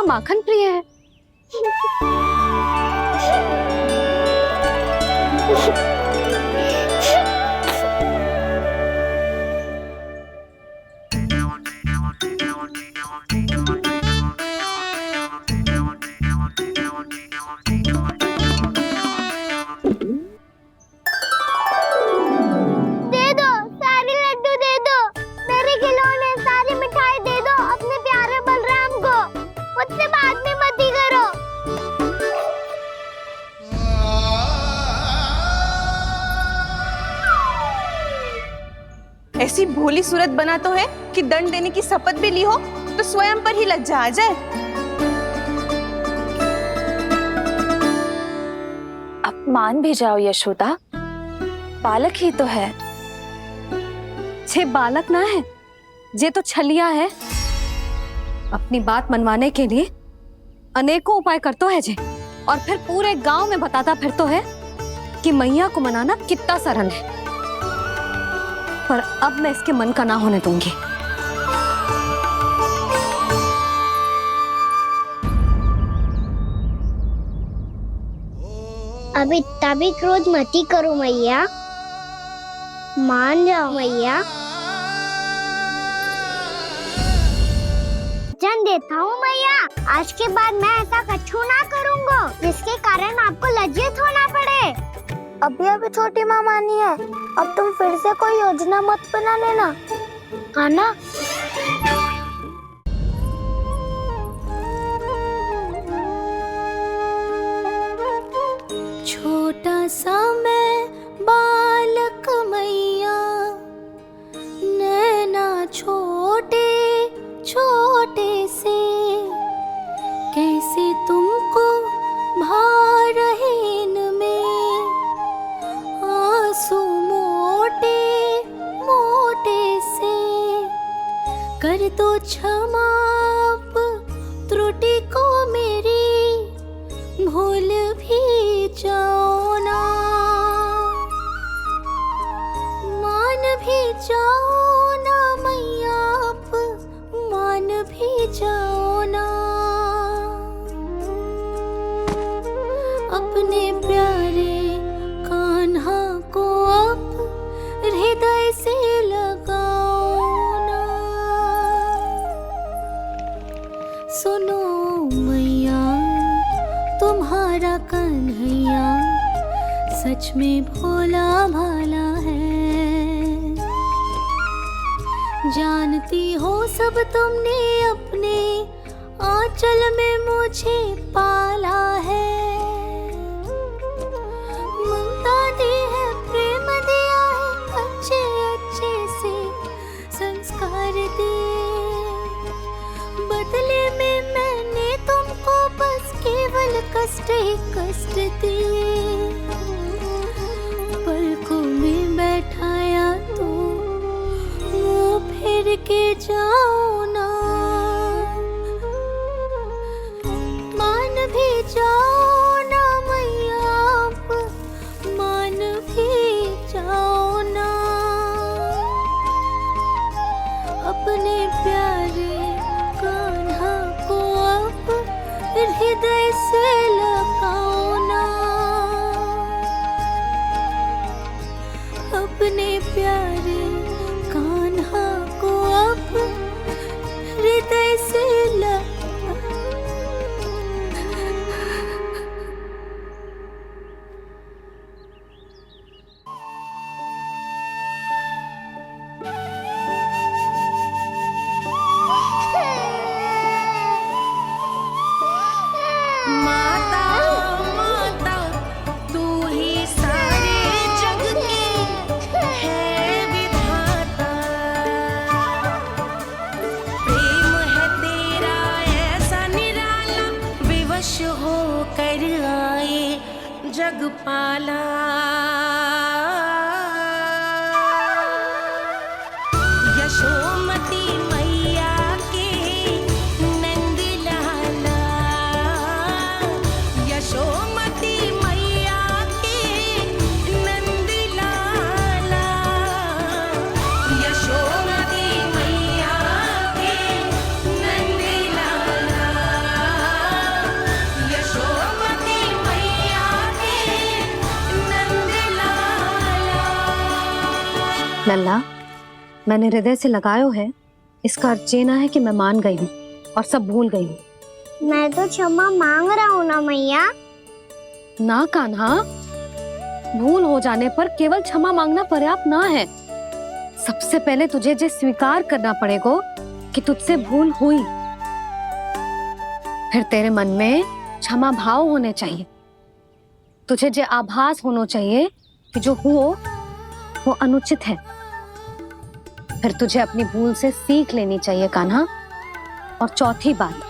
माखन प्रिय है। ऐसी भोली सूरत बना तो है कि दंड देने की शपथ भी ली हो तो स्वयं पर ही लज्जा आ जाए। अपमान भी जाओ यशोदा, बालक ही तो है। छे बालक ना है, जे तो छलिया है। अपनी बात मनवाने के लिए अनेकों उपाय करतो है जे, और फिर पूरे गांव में बताता फिरतो है कि मैया को मनाना कितना सरल है। पर अब मैं इसके मन का ना होने दूंगी। अब इतना भी क्रोध मती करो मैया, मान जाओ मैया। वचन देता हूँ मैया, आज के बाद मैं ऐसा कछु ना करूँगा जिसके कारण आपको लज्जित होना पड़े। अभी छोटी माँ मानी है, अब तुम फिर से कोई योजना मत बना लेना, हाँ ना? छोटा सा मैं बालक मैया, नैना छोटे छोटे से, कैसे तुमको भा रहे इनमें आंसू मोटे मोटे से। कर दो क्षमा त्रुटि को मेरी, भूल भी जाओ ना, मान भी जाओ ना मैया, आप मान भी जाओ ना। अपने प्यारे कान्हा को अब हृदय से लगाओ ना। सुनो मैया, तुम्हारा कन्हैया सच में भोला भाला है। जानती हो सब तुमने अपने आंचल में मुझे पाला है। ममता दी है, प्रेम दिया है, अच्छे अच्छे से संस्कार दिए। बदले में मैंने तुमको बस केवल कष्ट ही कष्ट दिए। पलकों में बैठाया तो मुँह फेर के जाओ ना, मान भी जाओ ना मैया, आप मान भी जाओ ना। अपने प्यारे कान्हा को अब हृदय से लगाओ ना। अपने प्यारे कान्हा को अब हृदय से जगपाला। यशोमती मैया के नंद लाला, यशोमती मैया के नंद लाला, यशोमती मैया के नंद लाला। लल्ला, मैंने हृदय से लगायो है, इसका अर्थ ये ना है कि मैं मान गई हूँ और सब भूल गई हूँ। मैं तो क्षमा मांग रहा हूँ ना मैया। ना कान्हा, भूल हो जाने पर केवल क्षमा मांगना पर्याप्त ना है। सबसे पहले तुझे जे स्वीकार करना पड़ेगा कि तुझसे भूल हुई। फिर तेरे मन में क्षमा भाव होने चाहिए। तुझे जे आभास होना चाहिए कि जो हुआ वो अनुचित है। फिर तुझे अपनी भूल से सीख लेनी चाहिए कान्हा। और चौथी बात,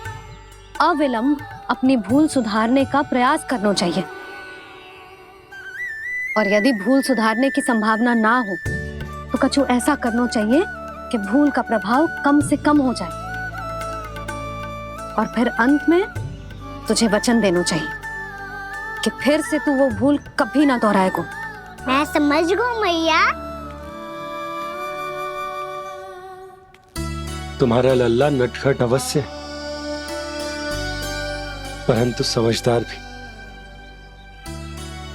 अविलंब अपनी भूल सुधारने का प्रयास करना चाहिए। और यदि भूल सुधारने की संभावना ना हो तो कछु ऐसा करना चाहिए कि भूल का प्रभाव कम से कम हो जाए। और फिर अंत में तुझे वचन देना चाहिए कि फिर से तू वो भूल कभी ना दोहराएगा। मैं समझ गई मैया। तुम्हारा लल्ला नटखट अवश्य है, परंतु समझदार भी।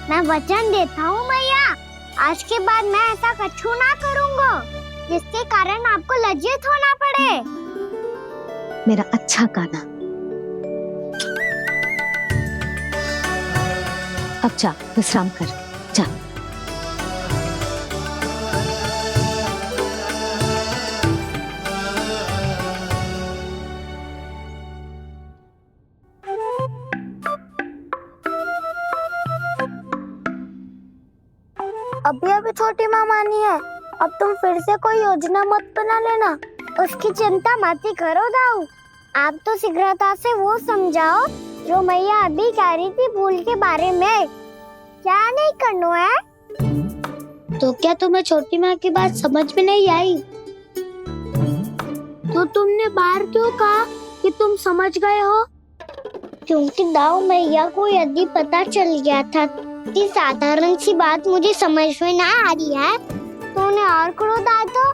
मैं वचन देता हूँ मैया, आज के बाद मैं ऐसा कछु ना करूँगा जिसके कारण आपको लज्जित होना पड़े। मेरा अच्छा कान्हा, अब जा विश्राम कर, जा। अभी अभी छोटी माँ मानी है, अब तुम फिर से कोई योजना मत बना लेना। उसकी चिंता मत ही करो दाऊ। आप तो शीघ्रता से वो समझाओ जो मैया अभी कह रही थी भूल के बारे में। क्या नहीं करना है? तो क्या तुम्हें छोटी माँ की बात समझ में नहीं आई? तो तुमने बाहर क्यों कहा कि तुम समझ गए हो? क्योंकि दाऊ मैया को यदि पता चल गया था कि साधारण सी बात मुझे समझ में ना आ रही है तो उन्हें और क्रोध आया। तो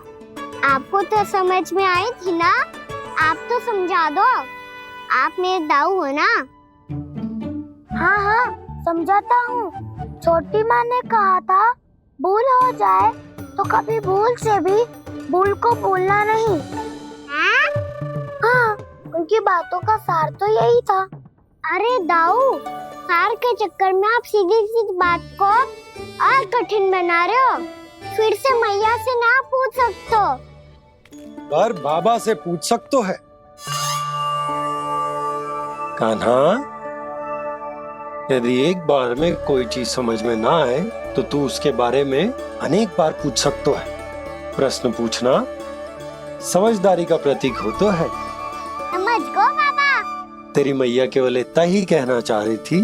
आपको तो समझ में आई थी ना, आप तो समझा दो। आप मेरे दाऊ हो ना। हाँ हाँ समझाता हूँ। छोटी माँ ने कहा था भूल हो जाए तो कभी भूल से भी भूल को भूलना नहीं। हाँ, उनकी बातों का सार तो यही था। अरे दाऊ, सार के चक्कर में आप सीधी सीधी बात को और कठिन बना रहे हो। फिर से मैया से ना पूछ सकते हो, पर बाबा से पूछ सकते है। कान्हा, यदि एक बार में कोई चीज समझ में ना आए तो तू उसके बारे में अनेक बार पूछ सकते है। प्रश्न पूछना समझदारी का प्रतीक होता है। समझ गो बाबा। तेरी मैया केवल इतना ही कहना चाह रही थी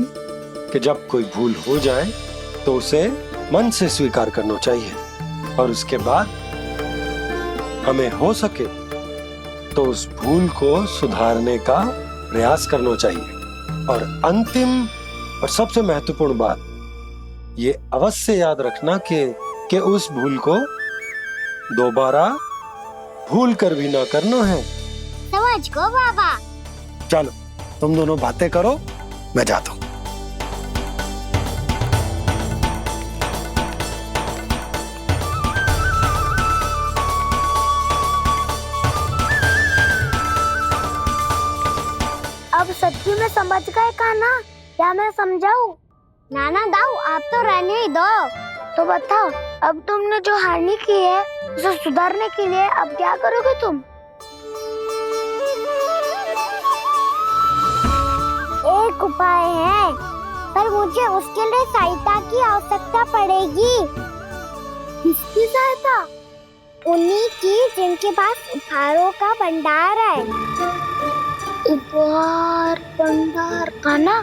कि जब कोई भूल हो जाए तो उसे मन से स्वीकार करना चाहिए और उसके बाद हमें हो सके तो उस भूल को सुधारने का प्रयास करना चाहिए। और अंतिम और सबसे महत्वपूर्ण बात ये अवश्य याद रखना कि उस भूल को दोबारा भूल कर भी ना करना है। समझ गो बाबा। चलो तुम दोनों बातें करो, मैं जाता हूँ। अब सच्ची में समझ गए कान्हा? क्या मैं समझाऊं? नाना दाऊ, आप तो रहने ही दो। तो बताओ, अब तुमने जो हानि की है उसे सुधारने के लिए अब क्या करोगे तुम? एक उपाय है, पर मुझे उसके लिए सहायता की आवश्यकता पड़ेगी। किसकी सहायता? उन्हीं की जिनके पास उपहारों का भंडार है। उपहार भंडार कान्हा?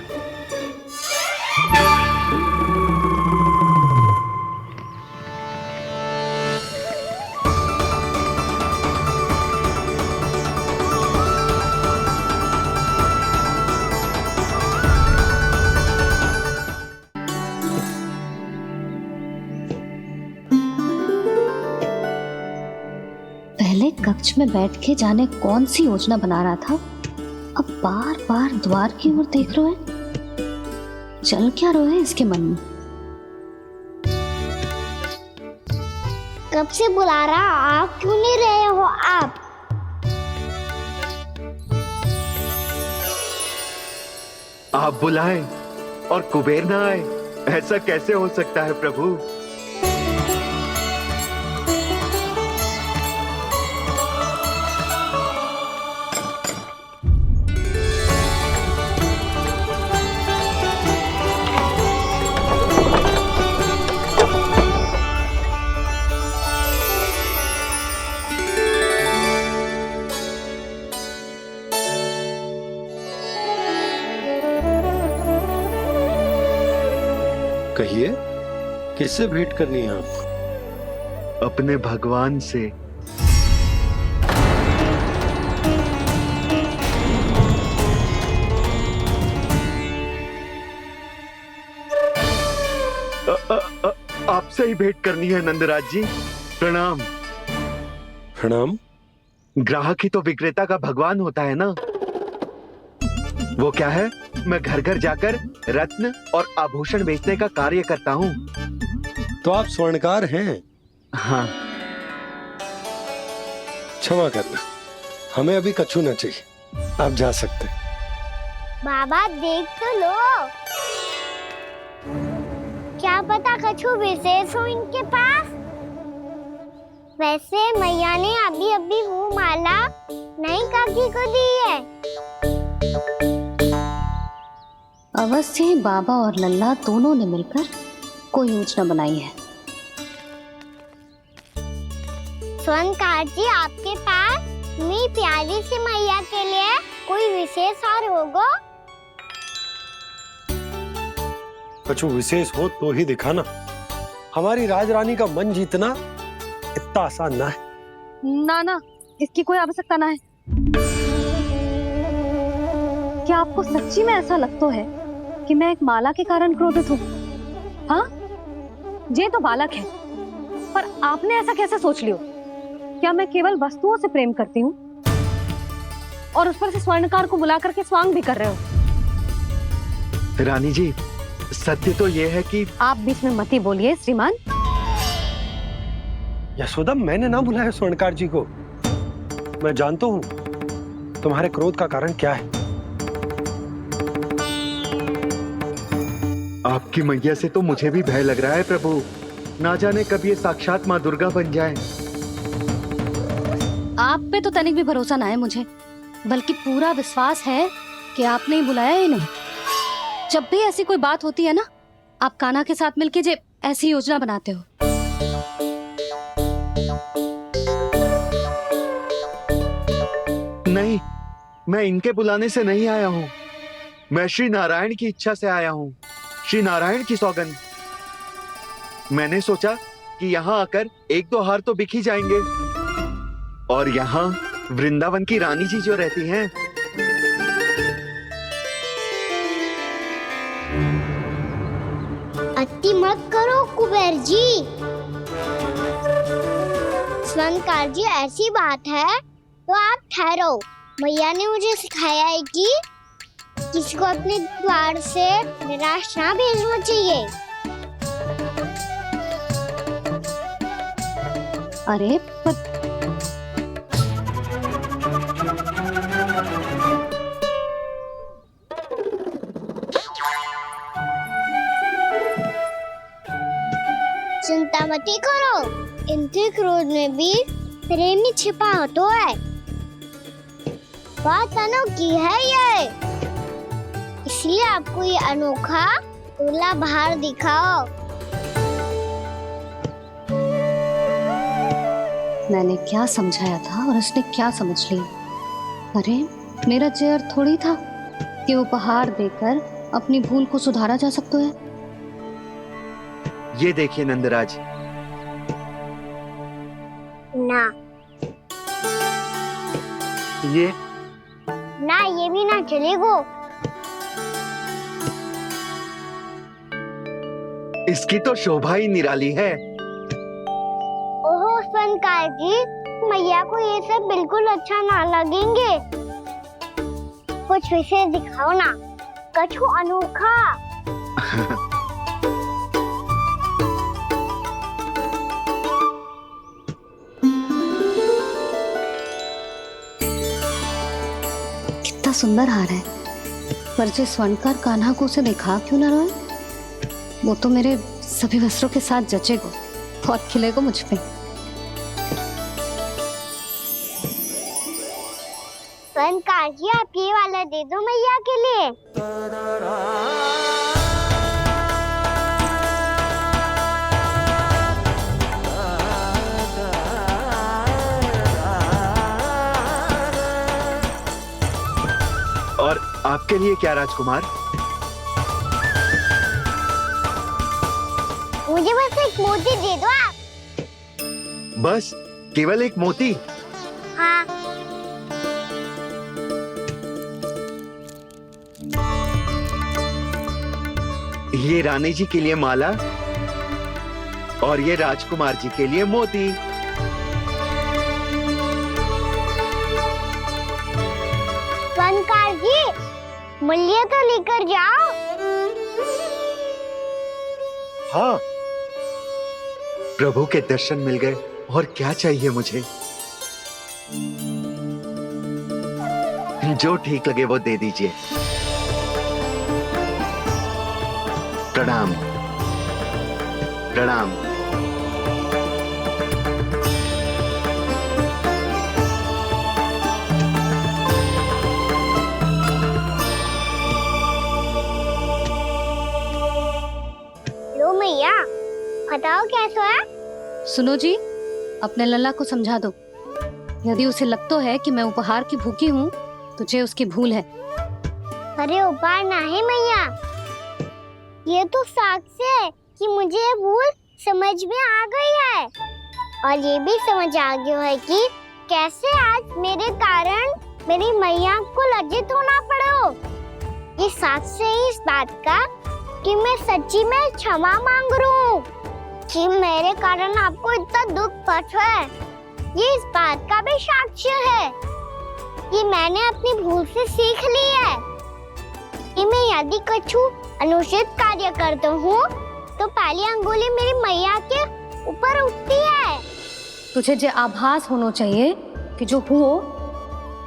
पहले कक्ष में बैठ के जाने कौन सी योजना बना रहा था, अब बार बार द्वार की ओर देख रहे हैं। चल क्या रहे इसके मन में? जब से बुला रहा, आप क्यों नहीं रहे हो आप? आप बुलाएं और कुबेर ना आए, ऐसा कैसे हो सकता है प्रभु? कहिए, किससे भेंट करनी है आपको? अपने भगवान से। आपसे ही भेंट करनी है नंदराज जी। प्रणाम। प्रणाम। ग्राहक ही तो विक्रेता का भगवान होता है ना। वो क्या है, मैं घर घर जाकर रत्न और आभूषण बेचने का कार्य करता हूँ। तो आप स्वर्णकार हैं? हाँ। क्षमा करना, हमें अभी कछु न चाहिए, आप जा सकते हैं। बाबा देख तो लो, क्या पता कछु विशेष हो इनके पास। वैसे मैया ने अभी अभी वो माला नई काकी को दी है। अवश्य ही बाबा और लल्ला दोनों ने मिलकर कोई योजना बनाई है। स्वर्णकार जी, आपके पास मेरी प्यारी सी मैया के लिए कोई विशेष और होगा? कछु विशेष हो तो ही दिखाना। हमारी राजरानी का मन जीतना इतना आसान ना है। ना, इसकी कोई आवश्यकता ना है। क्या आपको सच्ची में ऐसा लगता है कि मैं एक माला के कारण क्रोधित हूँ? हाँ, ये तो बालक है, पर आपने ऐसा कैसे सोच लियो? क्या मैं केवल वस्तुओं से प्रेम करती हूँ और उस पर से स्वर्णकार को बुला करके स्वांग भी कर रहे हो? रानी जी, सत्य तो ये है कि आप बीच में मत ही बोलिए श्रीमान। यशोदा, मैंने ना बुलाया स्वर्णकार जी को। मैं जानता हूँ तुम्हारे क्रोध का कारण क्या है। आपकी मैया से तो मुझे भी भय लग रहा है प्रभु। ना जाने कब ये साक्षात माँ दुर्गा बन जाए। आप पे तो तनिक भी भरोसा ना है मुझे, बल्कि पूरा विश्वास है कि आपने ही बुलाया है इन्हें। जब भी ऐसी कोई बात होती है ना, आप कान्हा के साथ मिलके जे ऐसी योजना बनाते हो। नहीं, मैं इनके बुलाने से नहीं आया हूँ। मैं श्री नारायण की इच्छा से आया हूँ। श्री नारायण की सौगंध। मैंने सोचा कि यहाँ आकर एक दो हार तो बिक ही जाएंगे। और यहाँ वृंदावन की रानी जी जो रहती हैं, अति मत करो कुबेर जी। स्वर्णकार जी, ऐसी बात है तो आप ठहरो। मैया ने मुझे सिखाया है कि किसी को अपने द्वार से निराश ना भेजना चाहिए। अरे पर चिंता मत करो, इनके क्रोध में भी प्रेम ही छिपा तो है। बात अनोखी है ये, इसलिए आपको ये अनोखा दूल्हा बाहर दिखाओ। मैंने क्या समझाया था और उसने क्या समझ लिया? अरे मेरा चेयर थोड़ी था कि उपहार देकर अपनी भूल को सुधारा जा सकता है। ये देखिए नंदराज। ना ये भी ना चलेगो। इसकी तो शोभा ही निराली है। ओहो स्वर्णकार जी, मैया को ये सब बिल्कुल अच्छा ना लगेंगे। कुछ विशेष दिखाओ ना, कछु अनोखा। कितना सुंदर हार है, पर जो स्वर्णकार कान्हा को उसे दिखा क्यों ना रोए? वो तो मेरे सभी वस्त्रों के साथ जचेगा और खिलेगा मुझ पे। स्वर्णकार जी, आप ये वाला दे दो मैया के लिए। और आपके लिए क्या राजकुमार? मुझे बस एक मोती दे दो आप। बस केवल एक मोती? हाँ। ये रानी जी के लिए माला और ये राजकुमार जी के लिए मोती। स्वर्णकार जी, मूल्य तो लेकर जाओ। हाँ, प्रभु के दर्शन मिल गए और क्या चाहिए मुझे? जो ठीक लगे वो दे दीजिए। प्रणाम प्रणाम। लो मैया, बताओ कैसा है? सुनो जी, अपने लल्ला को समझा दो। यदि उसे लगता है कि मैं उपहार की भूखी हूँ, तुझे उसकी भूल है। अरे उपहार ना है मैया, ये तो साक्ष्य है कि मुझे ये भूल समझ में आ गई है, और ये भी समझ आ गया है कि कैसे आज मेरे कारण मेरी मैया को लज्जित होना पड़ो। ये साक्ष्य है इस बात का कि मैं सच्ची में क्षमा मांग रहा हूँ कि मेरे कारण आपको इतना दुख पहुंचा है। ये इस बात का भी साक्ष्य है कि मैंने अपनी भूल से सीख ली है कि मैं यदि कुछ अनुचित कार्य करता हूँ तो पहली अंगुली मेरी मैया के ऊपर उठती है। तुझे जो आभास होना चाहिए कि जो हुआ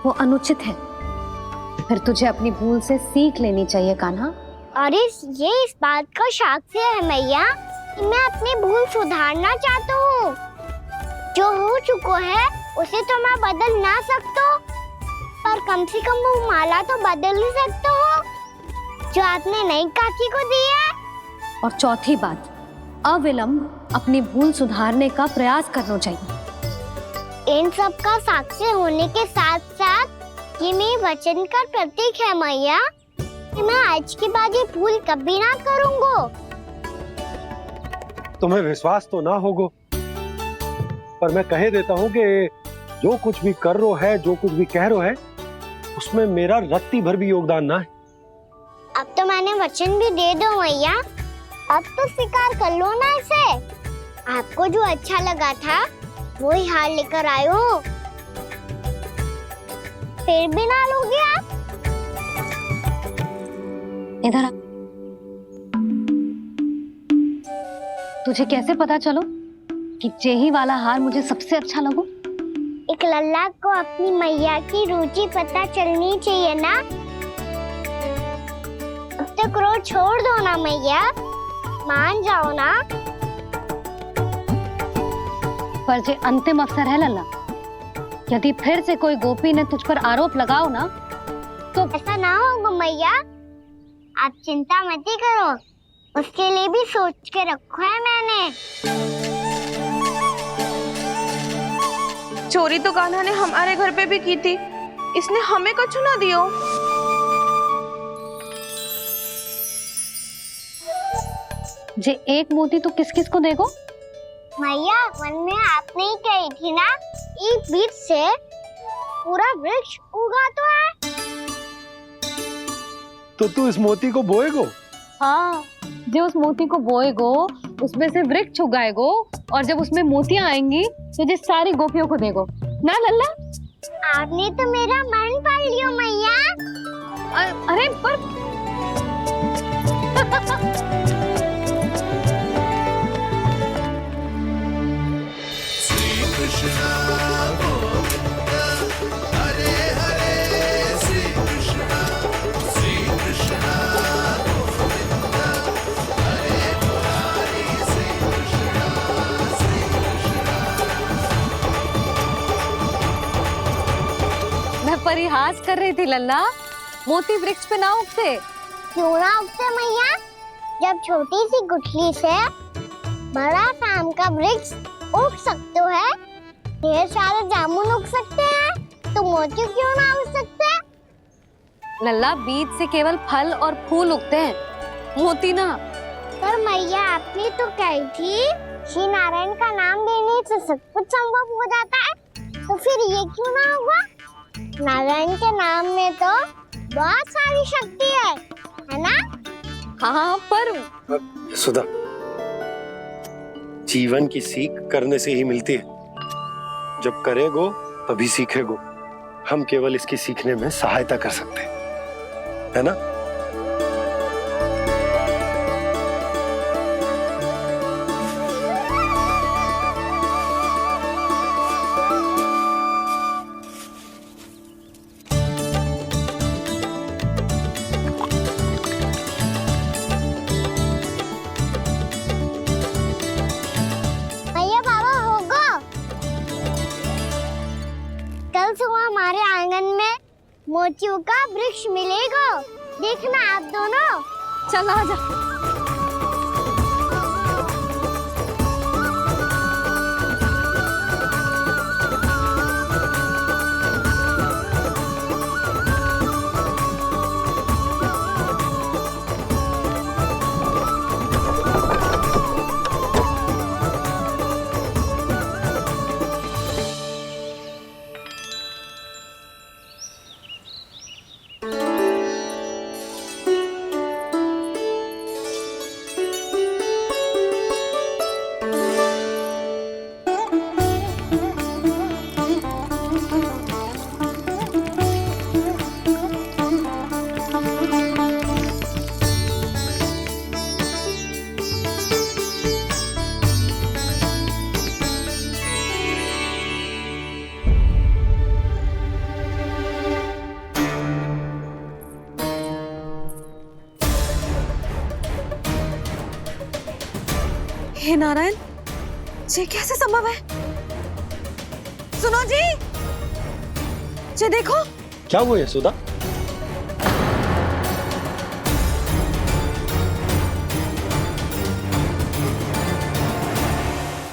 वो अनुचित है, फिर तुझे अपनी भूल से सीख लेनी चाहिए कान्हा। और ये इस बात का साक्ष्य है मैया कि मैं अपनी भूल सुधारना चाहता हूँ। जो हो चुका है उसे तो मैं बदल ना सकता, पर कम से कम वो माला तो बदल ही सकता हूँ जो आपने नई काकी को दी है। और चौथी बात, अविलंब अपनी भूल सुधारने का प्रयास करना चाहिए। इन सब का साक्षी होने के साथ साथ ये मेरे वचन का प्रतीक है मैया कि मैं आज के बाद ये भूल कभी ना करूँगा। तुम्हें विश्वास तो ना होगा, पर मैं कह देता हूँ कि जो कुछ भी कर रो है, जो कुछ भी कह रो है, उसमें मेरा रत्ती भर भी योगदान ना है। अब तो मैंने वचन भी दे दो मैया, अब तो स्वीकार कर लो ना इसे। आपको जो अच्छा लगा था वही हार लेकर आयो, फिर भी ना लोगे आप? इधर आ। तुझे कैसे पता चलो कि जेही वाला हार मुझे सबसे अच्छा लगो? एक लल्ला को अपनी मैया की रुचि पता चलनी चाहिए ना। अब तो क्रोध छोड़ दो ना मैया, मान जाओ ना। पर जे अंतिम अवसर है लल्ला, यदि फिर से कोई गोपी ने तुझ पर आरोप लगाओ ना तो ऐसा ना होगा मैया, आप चिंता मत ही करो, उसके लिए भी सोच के रखो है मैंने। चोरी तो कान्हा ने हमारे घर पे भी की थी, इसने हमें कछु ना दियो। जे एक मोती तो किस किस को देगो? मैया, मन में आपने ही कही थी ना, एक बीज से पूरा वृक्ष उगा तो है। तो तू इस मोती को बोएगो? हाँ, जो उस मोती को बोएगो उसमें से वृक्ष उगाएगो, और जब उसमें मोतियां आएंगी तो जिस सारी गोपियों को देगो ना लल्ला। आपने तो मेरा मन पढ़ लियो मैया। अरे पर Krishna Govinda Hare Hare Sri Krishna बकवास कर रही थी लल्ला। मोती वृक्ष पे ना उगते। क्यों ना उगते मैया? जब छोटी सी गुठली से बड़ा आम का वृक्ष उग सकते है, ढेर सारे जामुन उग सकते हैं, तो मोती क्यों ना उग सकते? लल्ला, बीज से केवल फल और फूल उगते हैं, मोती ना। पर मैया आपने तो कही थी श्री नारायण का नाम लेने से सब कुछ संभव हो जाता है, तो फिर ये क्यों ना होगा? नारायण के नाम में तो बहुत सारी शक्ति है ना? हाँ, पर यशोदा, जीवन की सीख करने से ही मिलती है। जब करेगो तभी सीखेगो। हम केवल इसकी सीखने में सहायता कर सकते हैं, है ना? भैया बाबा होगो, कल सुबह हमारे आंगन में मोतियों का वृक्ष मिलेगा। देखना आप दोनों। चल आ जा। हे नारायण, ये कैसे संभव है? सुनो जी, ये देखो। क्या हुआ यशोदा?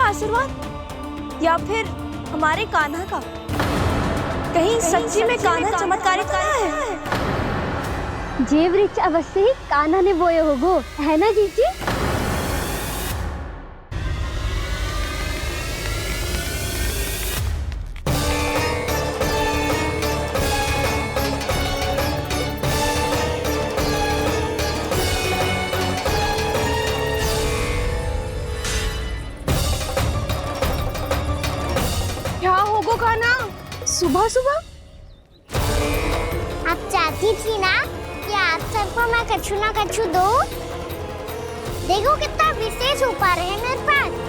आशीर्वाद या फिर हमारे कान्हा का? कहीं सच्ची में कान्हा चमत्कारित करा है? जे वृक्ष अवश्य ही कान्हा ने बोए होगो, है ना जीजी? क्या होगो कान्हा सुबह सुबह? आप चाहती थी ना कि आप सबको मैं कछु ना कछु दूं? देखो कितना विशेष उपहार है मेरे पास।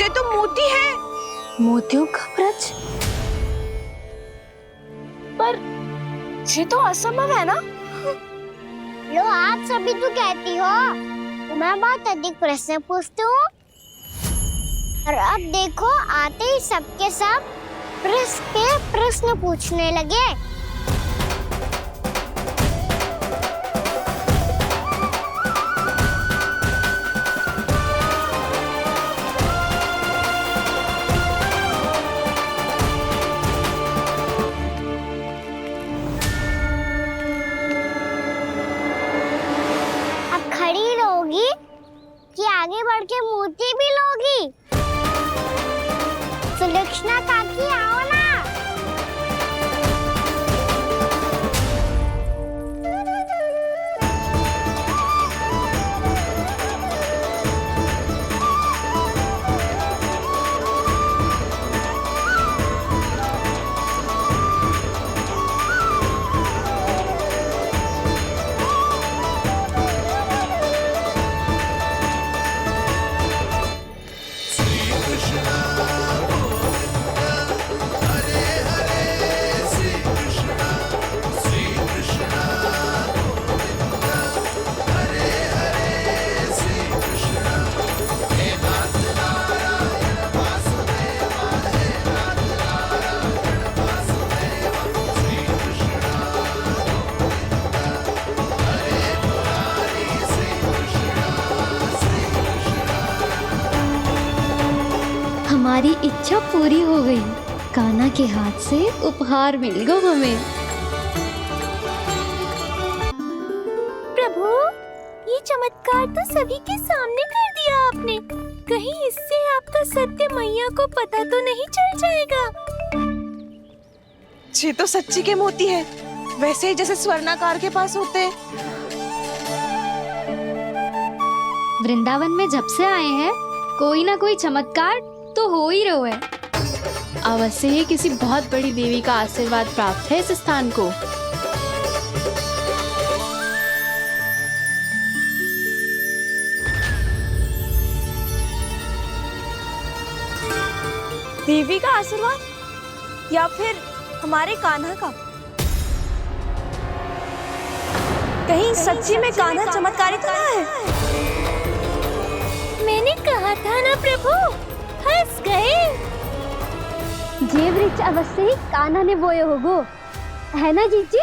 ये तो मोती है। मोतियों का वृक्ष? पर ये तो असंभव है ना? लो, आप सभी तो कहती हो, मैं बहुत अधिक प्रश्न पूछती हूँ, और अब देखो आते ही सबके सब प्रश्न पे प्रश्न पूछने लगे। खड़ी रहोगी कि आगे बढ़ के मोती भी लोगी? सुलक्षणा काकी आओ ना। हमारी इच्छा पूरी हो गई। कान्हा के हाथ से उपहार मिल गया हमें। प्रभु, ये चमत्कार तो सभी के सामने कर दिया आपने। कहीं इससे आपका सत्य मैया को पता तो नहीं चल जाएगा? ये तो सच्ची के मोती है, वैसे ही जैसे स्वर्णाकार के पास होते हैं। वृंदावन में जब से आए हैं कोई ना कोई चमत्कार तो हो ही रहा है। अवश्य ही किसी बहुत बड़ी देवी का आशीर्वाद प्राप्त है इस स्थान को। देवी का आशीर्वाद या फिर हमारे कान्हा का? कहीं सच्ची में कान्हा चमत्कारी तो ना है? मैंने कहा था ना प्रभु, फंस गए। ये वृक्ष अवश्य ही कान्हा ने बोए होगो, है ना जीजी?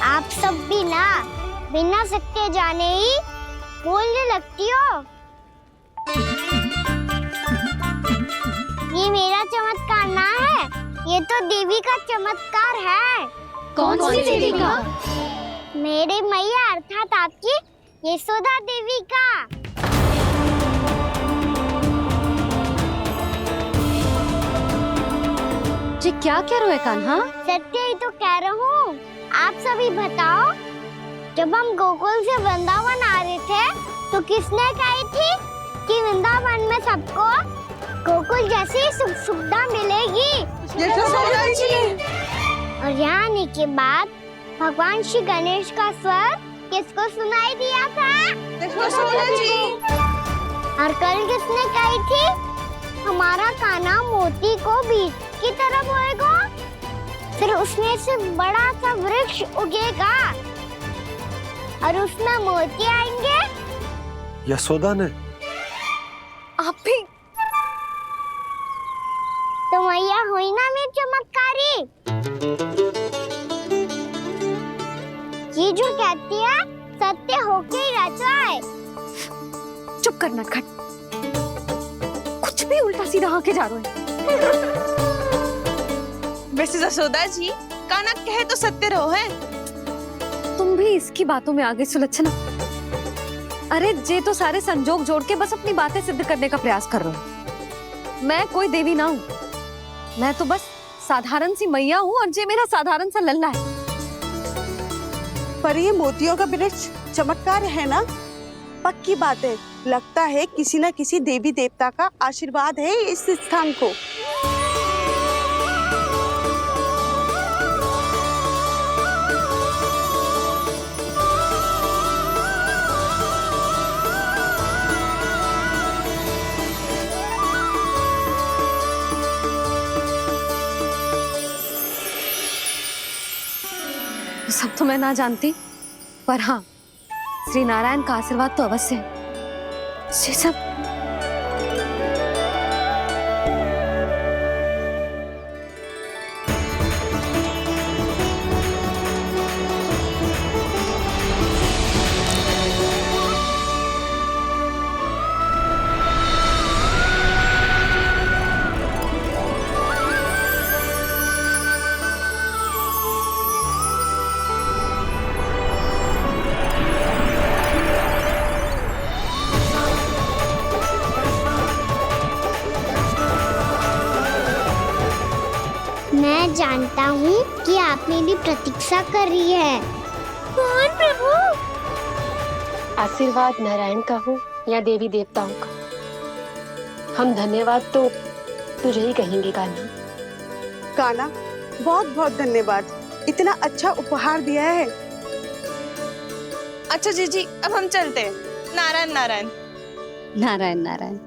आप सब भी ना बिना सत्य जाने ही बोलने लगती हो। ये मेरा चमत्कार ना है, ये तो देवी का चमत्कार है। कौन सी देवी का? मेरे मैया अर्थात आपकी यशोदा देवी का। जी क्या कह रहे हो कान्हा? सत्य ही तो कह रहा हूँ। आप सभी बताओ, जब हम गोकुल से वृंदावन आ रहे थे तो किसने कही थी कि वृंदावन में सबको गोकुल जैसी सुख सुविधा मिलेगी? यशोदा जी। और यहाँ आने के बाद भगवान श्री गणेश का स्वर किसको सुनाई दिया था? यशोदा जी। और कल किसने कही थी हमारा कान्हा मोती को बीज की तरह बोएगा, फिर उसमें से बड़ा सा वृक्ष उगेगा और उसमें मोती आएंगे? यशोदा ने? आप भी? तो मैया हुई ना मेरी चमत्कारी। ये जो कहती है सत्य होके ही रहता है। चुप कर नटखट, कुछ भी उल्टा सीधा आके जा रहे हैं। वैसे यशोदा जी, कान्हा कहे तो सत्य रहो है। तुम भी इसकी बातों में आगे सुलझना। अरे जे तो सारे संजोग जोड़ के बस अपनी बातें सिद्ध करने का प्रयास कर रहे हो। मैं कोई देवी ना हूँ, मैं तो बस साधारण सी मैया हूँ और जे मेरा साधारण सा लल्ला है। पर ये मोतियों का वृक्ष चमत्कार है ना? पक्की बात है, लगता है किसी न किसी देवी देवता का आशीर्वाद है इस स्थान को। सब तो मैं ना जानती, पर हाँ, श्री नारायण का आशीर्वाद तो अवश्य है। ये सब मैं जानता हूँ कि आप मेरी प्रतीक्षा कर रही है। कौन प्रभु? आशीर्वाद नारायण का हो या देवी देवताओं का, हम धन्यवाद तो तुझे ही कहेंगे कान्हा। कान्हा, बहुत बहुत धन्यवाद, इतना अच्छा उपहार दिया है। अच्छा जीजी, अब हम चलते हैं। नारायण नारायण। नारायण नारायण।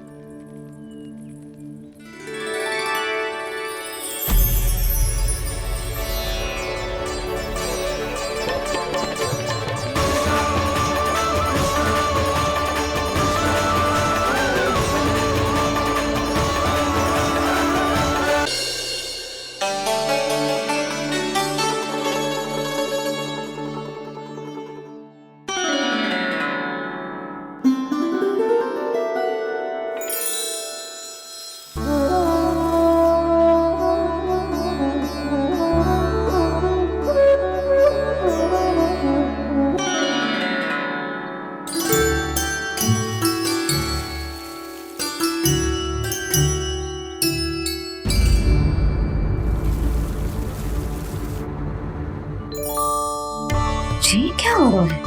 क्या हो रहा है?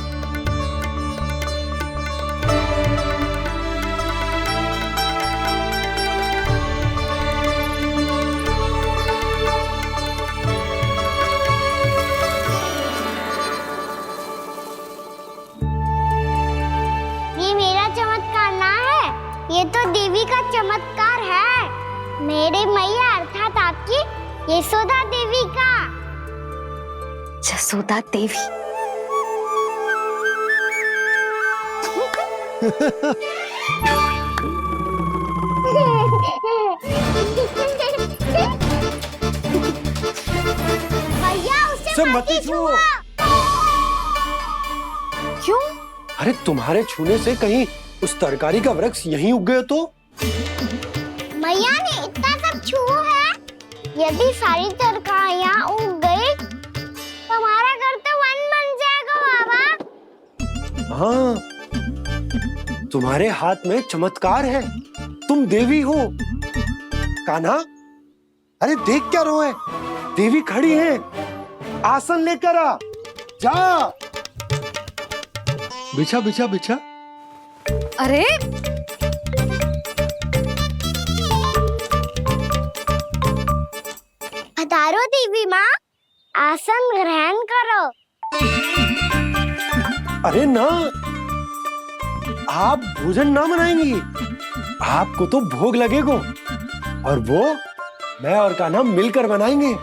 ये मेरा चमत्कार ना है, ये तो देवी का चमत्कार है। मेरे मैया अर्थात आपकी यशोदा देवी का। जसोदा देवी। भैया उसे सब मत मत छुओ। क्यों? अरे तुम्हारे छूने से कहीं उस तरकारी का वृक्ष यहीं उग गए तो? मैया ने इतना सब छुआ है, यदि सारी तरकारियां उग गई तो हमारा घर तो वन बन जाएगा बाबा। हाँ, तुम्हारे हाथ में चमत्कार है, तुम देवी हो। कान्हा, अरे देख क्या रो है, देवी खड़ी है, आसन लेकर आ, जा। बिछा बिछा बिछा। अरे पधारो देवी माँ, आसन ग्रहण करो। अरे ना, आप भोजन ना मनाएंगी, आपको तो भोग लगेगा और वो मैं और कान्हा मिलकर बनाएंगे।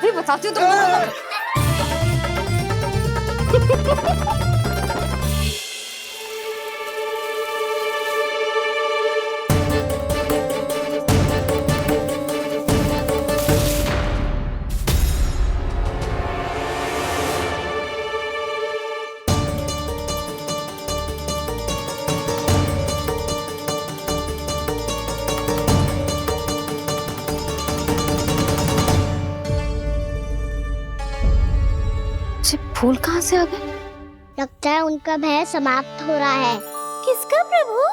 भी बताती हूँ तुमको। फूल कहाँ से आ गए? लगता है उनका भय समाप्त हो रहा है। किसका प्रभु?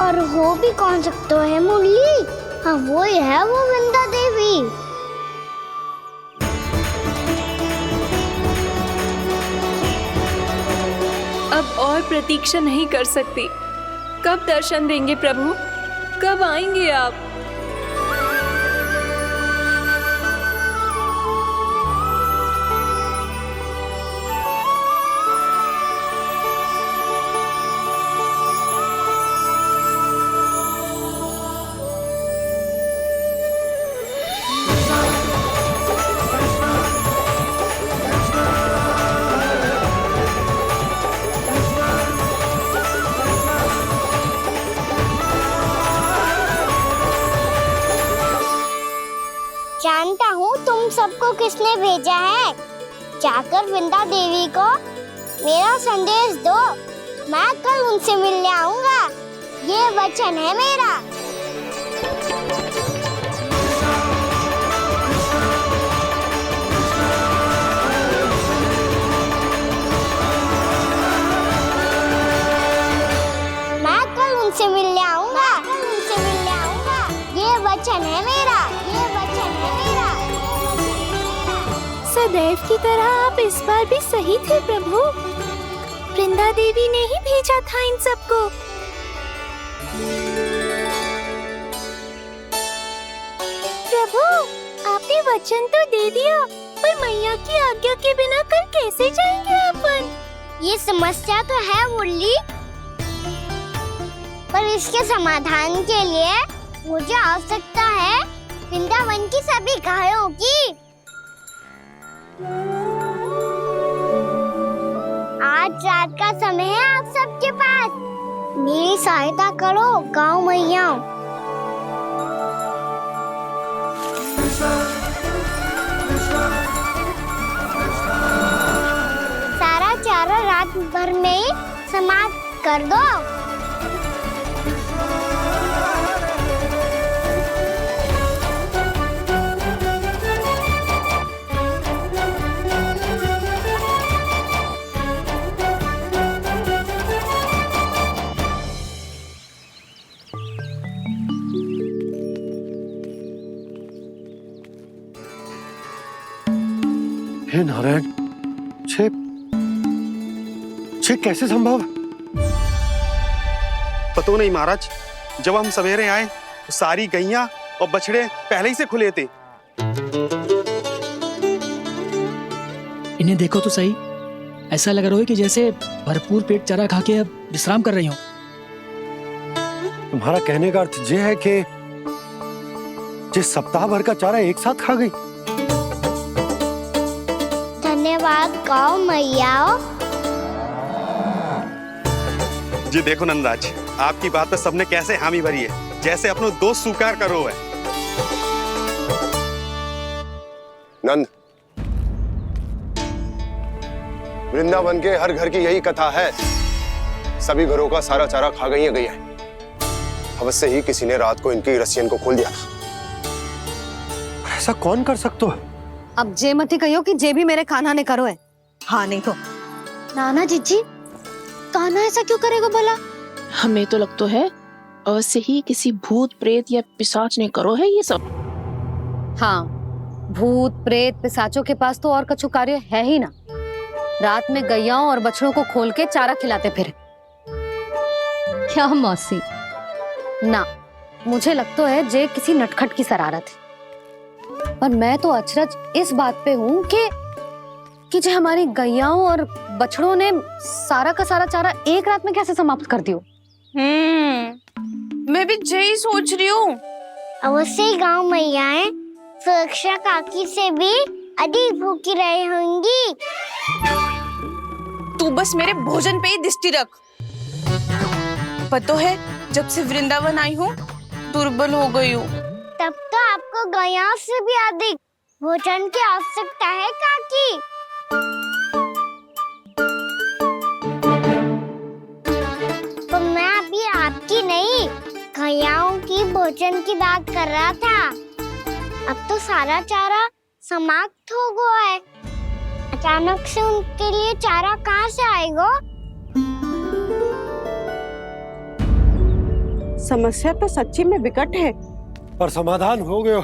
और हो भी कौन सकता है मुरली? हाँ वो ही है, वो वृंदा देवी। अब और प्रतीक्षा नहीं कर सकती। कब दर्शन देंगे प्रभु? कब आएंगे आप? जानता हूँ तुम सबको किसने भेजा है। जाकर वृंदा देवी को मेरा संदेश दो, मैं कल उनसे मिलने आऊंगा, ये वचन है मेरा। मैं कल उनसे मिलने आऊंगा, ये वचन है मेरा, ये वचन है मेरा। सदैव की तरह आप इस बार भी सही थे प्रभु। वृंदा देवी ने ही भेजा था इन सबको। प्रभु, आपने वचन तो दे दिया, पर मैया की आज्ञा के बिना कल कैसे जाएंगे अपन? ये समस्या तो है मुरली, पर इसके समाधान के लिए मुझे आवश्यकता है वृंदावन की सभी गायों की। आज रात का समय है आप सबके पास, मेरी सहायता करो गाँव मैया। सारा चारा रात भर में ही समाप्त कर दो। हे नारायण, छे कैसे संभव? पतो नहीं महाराज, जब हम सवेरे आए तो सारी गैया और बछड़े पहले ही से खुले थे। इन्हें देखो तो सही, ऐसा लग रहा है कि जैसे भरपूर पेट चारा खा के अब विश्राम कर रही हो। तुम्हारा कहने का अर्थ ये है कि जिस सप्ताह भर का चारा एक साथ खा गई। धन्यवाद गौ मैया। जी देखो नंदराज, आपकी बात पे सबने कैसे हामी भरी है, जैसे अपनो दोस्त स्वीकार करो है। नंद, वृंदावन के हर घर की यही कथा है। सभी घरों का सारा चारा खा गई है। अवश्य ही किसी ने रात को इनकी रस्सियन को खोल दिया था। ऐसा कौन कर सकता है? अब जे मत ही कहियो कि जे भी मेरे कान्हा ने करो है। हाँ नहीं तो नाना जीजी, कान्हा ऐसा क्यों करेगा भला? हमें तो लगता है अवश्य ही किसी भूत प्रेत या पिशाच ने करो है ये सब। हाँ, भूत प्रेत पिशाचों के पास तो और कछु कार्य है ही ना। रात में गैयाओं और बछड़ों को खोल के चारा खिलाते फिर। क्या मौसी? ना, मुझे लगता है जे किसी नटखट की शरारत है। पर मैं तो अचरज इस बात पे हूँ कि जे हमारी गैयाओं और बछड़ों ने सारा का सारा चारा एक रात में कैसे समाप्त कर दियो। मैं भी यही सोच रही हूँ। अवश्य ही गाँव मैयाएं सुरक्षा काकी से भी अधिक भूखी रही होंगी। तू बस मेरे भोजन पे ही दृष्टि रख। पता है, जब से वृंदावन आई हूँ दुर्बल हो गई हूँ। तब तो आपको गैयाओं से भी अधिक भोजन की आवश्यकता है काकी। तो मैं अभी आपकी नहीं, गैयाओं की भोजन की बात कर रहा था। अब तो सारा चारा समाप्त हो गया है। अचानक से उनके लिए चारा कहाँ से आएगा? समस्या तो सच्ची में विकट है, पर समाधान हो गयो।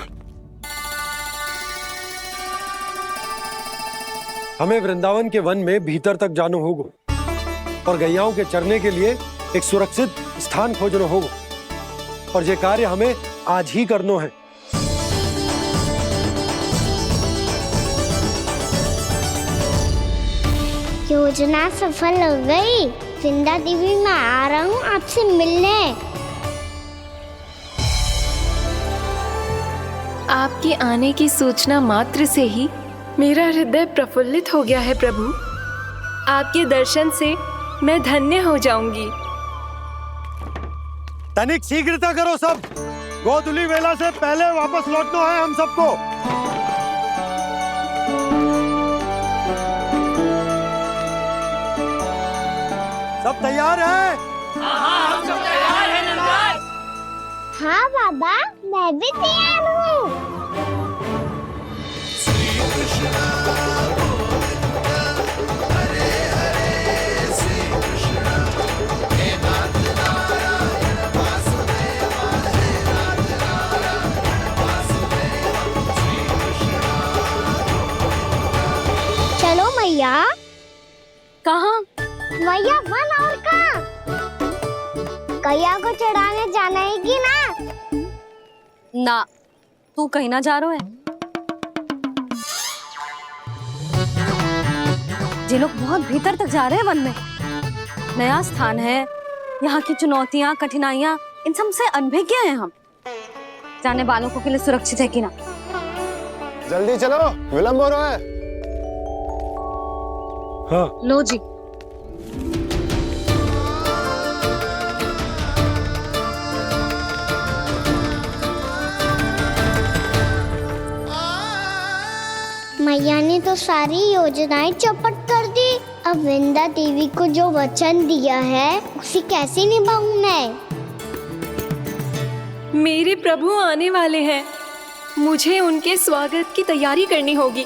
हमें वृंदावन के वन में भीतर तक जाना होगा और गैयाओं के चरने के लिए एक सुरक्षित स्थान खोजना होगा, और ये कार्य हमें आज ही करना है। योजना सफल हो गई। वृंदा देवी, मैं आ रहा हूँ आपसे मिलने। आपके आने की सूचना मात्र से ही मेरा हृदय प्रफुल्लित हो गया है प्रभु। आपके दर्शन से मैं धन्य हो जाऊंगी। तनिक शीघ्रता करो सब, गोधुली वेला से पहले वापस लौटना है हम सबको। सब तैयार है? हाँ, हम सब तैयार हैं नंदराज। हाँ बाबा, मैं भी तैयार हूँ। चलो मैया। कहाँ? मैया वन और कहाँ? गैया को चढ़ाने जाना है कि ना? ना, तू कहीं ना जा रहा है। ये लोग बहुत भीतर तक जा रहे हैं वन में। नया स्थान है, यहाँ की चुनौतियाँ कठिनाइयाँ इन सब से अनभिज्ञ हैं हम। जाने वालों के लिए सुरक्षित है कि ना? जल्दी चलो, विलंब हो रहा है। हाँ। लो जी। मैया ने तो सारी योजनाएं चौपट कर दी। अब वृंदा देवी को जो वचन दिया है उसे कैसे निभाऊं मैं? मेरे प्रभु आने वाले हैं, मुझे उनके स्वागत की तैयारी करनी होगी।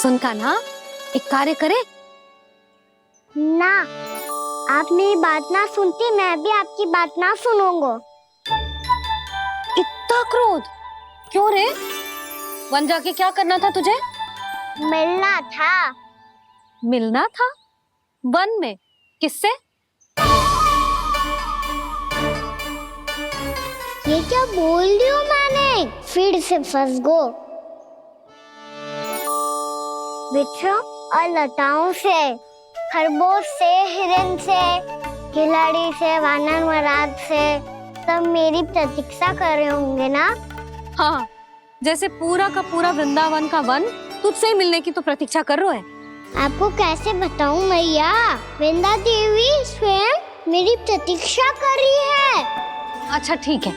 सुन कान्हा, एक कार्य करे ना, आप मेरी बात ना सुनती, मैं भी आपकी बात ना सुनूंगा। इतना क्रोध क्यों रे? वन जाके क्या करना था तुझे? मिलना था। मिलना था? वन में? किससे? ये क्या बोल रही हूँ मैंने? फिर से फंस गो। बिच्छू और लताओं से, खरगोश से, हिरन से, खिलाड़ी से, वानर महाराज से, सब मेरी प्रतीक्षा कर रहे होंगे ना? हाँ, जैसे पूरा का पूरा वृंदावन का वन तुझसे ही मिलने की तो प्रतीक्षा कर रहा है। आपको कैसे बताऊं मैया, वृंदा देवी स्वयं मेरी प्रतीक्षा कर रही है। अच्छा ठीक है,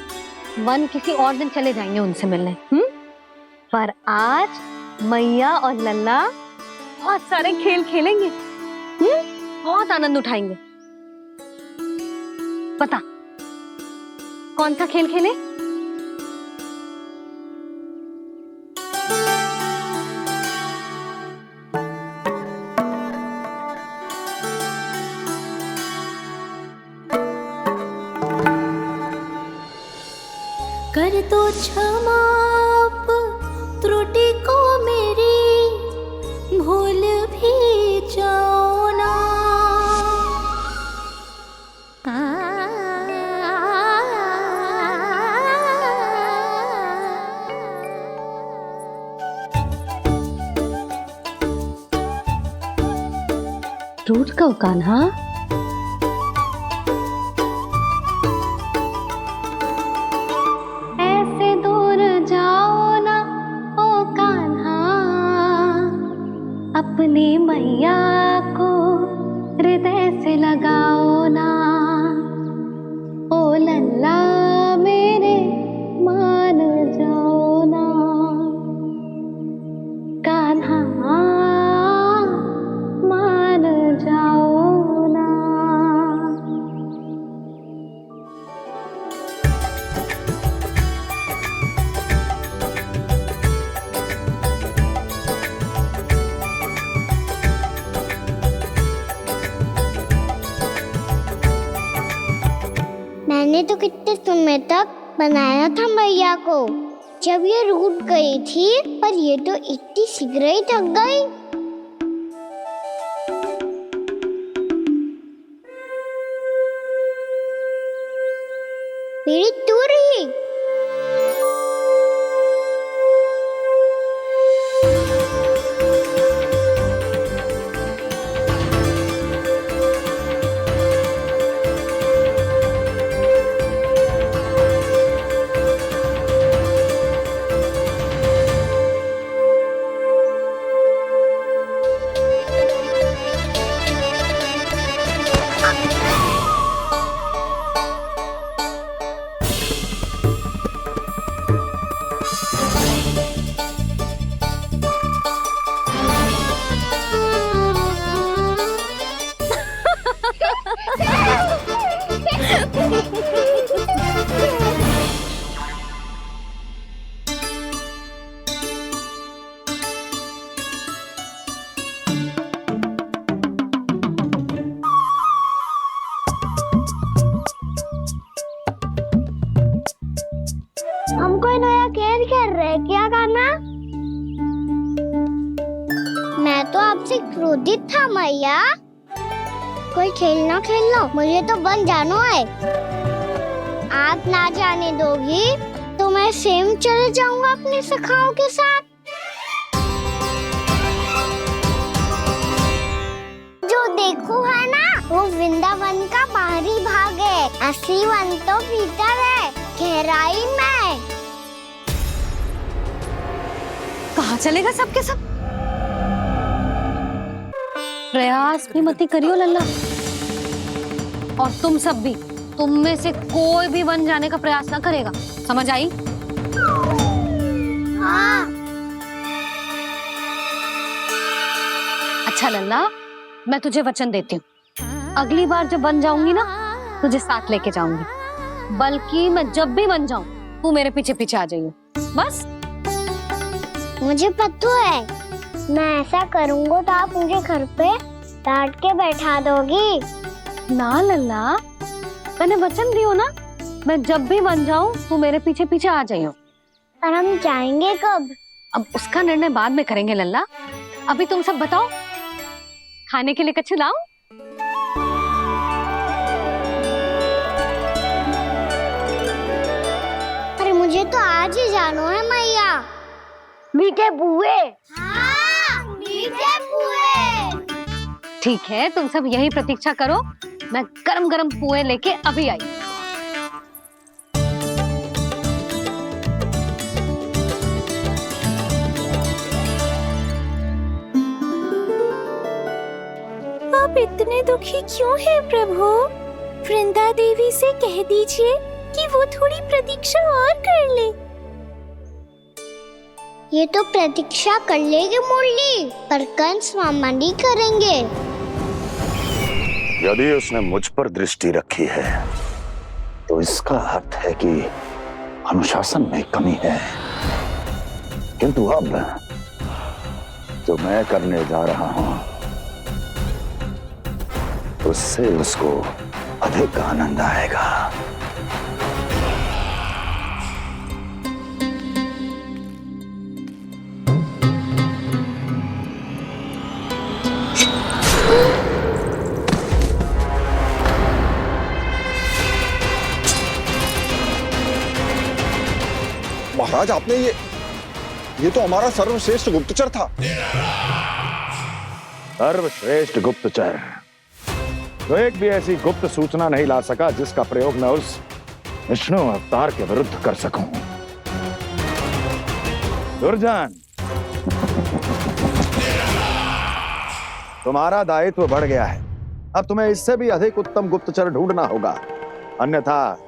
वन किसी और दिन चले जाएंगे उनसे मिलने, पर आज मैया और लल्ला बहुत सारे खेल खेलेंगे, बहुत आनंद उठाएंगे। पता कौन सा खेल खेले? कर दो क्षमा त्रुटि को मेरी, भूल भी जाओ ना। टूट को कान्हा, ऐसे दूर जाओ ना ओ कान्हा, अपनी मैया को हृदय से लगाओ ना। ओ लल्ला मेरे मान जाओ ना, कान्हा मान जाओ ना। मैंने तो कितने समय तक बनाया था मैया को, जब ये रूठ गई थी, पर ये तो इतनी शीघ्र ही थक गई। मेरी तुरही। हम कोई नया खेल खेल रहे क्या करना? मैं तो आपसे क्रोधित था मैया। कोई खेलना खेल लो, मुझे तो बन जाना है। आप ना जाने दोगी तो मैं स्वयं चले जाऊंगा अपने सखाओं के साथ। जो देखो है ना, वो वृंदावन का बाहरी भाग है, असली वन तो भीतर है, गहराई में। कहाँ चलेगा सबके सब? प्रयास भी मत करियो लल्ला, और तुम सब भी, तुम में से कोई भी वन जाने का प्रयास ना करेगा, समझ आई? हाँ। अच्छा लल्ला, मैं तुझे वचन देती हूँ, अगली बार जब बन जाऊंगी ना, तुझे साथ लेके जाऊंगी। बल्कि मैं जब भी बन जाऊं, तू मेरे पीछे पीछे आ जाइए, बस। मुझे पता है मैं ऐसा करूँगा तो आप मुझे घर पे डांट के बैठा दोगी? ना लल्ला, मैंने वचन दियो ना, मैं जब भी बन जाऊं तो मेरे पीछे पीछे आ जाइयो। और हम जाएंगे कब? अब उसका निर्णय बाद में करेंगे लल्ला। अभी तुम सब बताओ, खाने के लिए कुछ लाऊं? अरे मुझे तो आज ही जाना है मैया। मीठे बुए। हाँ, मीठे बुए। ठीक है, तुम सब यही प्रतीक्षा करो, मैं गरम गरम पुए लेके अभी आई। आप इतने दुखी क्यों हैं प्रभु? वृंदा देवी से कह दीजिए कि वो थोड़ी प्रतीक्षा और कर ले। ये तो प्रतीक्षा कर लेगी मुरली, पर कंस मामा नहीं करेंगे। यदि उसने मुझ पर दृष्टि रखी है तो इसका अर्थ है कि अनुशासन में कमी है। किंतु अब जो मैं करने जा रहा हूं उससे उसको अधिक आनंद आएगा। महाराज, आपने ये तो हमारा सर्वश्रेष्ठ गुप्तचर था। सर्वश्रेष्ठ गुप्तचर तो एक भी ऐसी गुप्त सूचना नहीं ला सका जिसका प्रयोग मैं उस विष्णु अवतार के विरुद्ध कर सकूं। दुर्जन, तुम्हारा दायित्व बढ़ गया है। अब तुम्हें इससे भी अधिक उत्तम गुप्तचर ढूंढना होगा, अन्यथा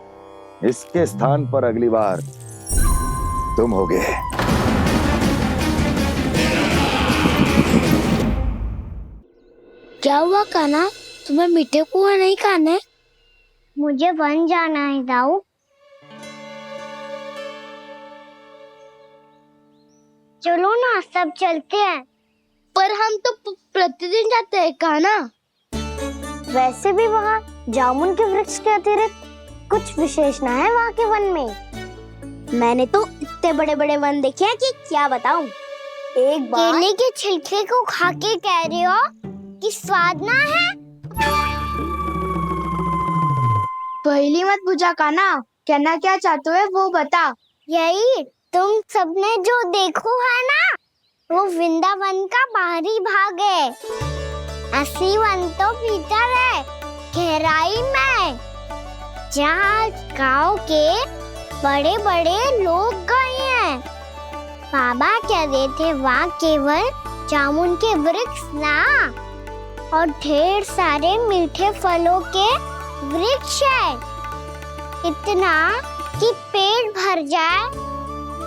इसके स्थान पर अगली बार तुम होगे। क्या हुआ कान्हा, तुम्हें मीठे पुए नहीं खाने? मुझे वन जाना है दाऊ। चलो ना, सब चलते हैं। पर हम तो प्रतिदिन जाते हैं कान्हा। वैसे भी वहाँ जामुन के वृक्ष के अतिरिक्त कुछ विशेष ना है वहाँ के वन में। मैंने तो इतने बड़े बड़े वन देखे हैं कि क्या बताऊं। एक बार केले के छिलके को खा के कह रहे हो कि स्वाद ना है? पहली मत पूछा कान्हा, कहना क्या चाहते हो वो बता। यही तुम सबने जो देखो है ना, वो वृंदावन का बाहरी भाग है। असली वन तो भीतर है, गहराई में, जहाँ गाँव के बड़े बड़े लोग गए हैं। बाबा कह रहे थे वहाँ केवल जामुन के वृक्ष ना, और ढेर सारे मीठे फलों के वृक्ष है। इतना कि पेट भर जाए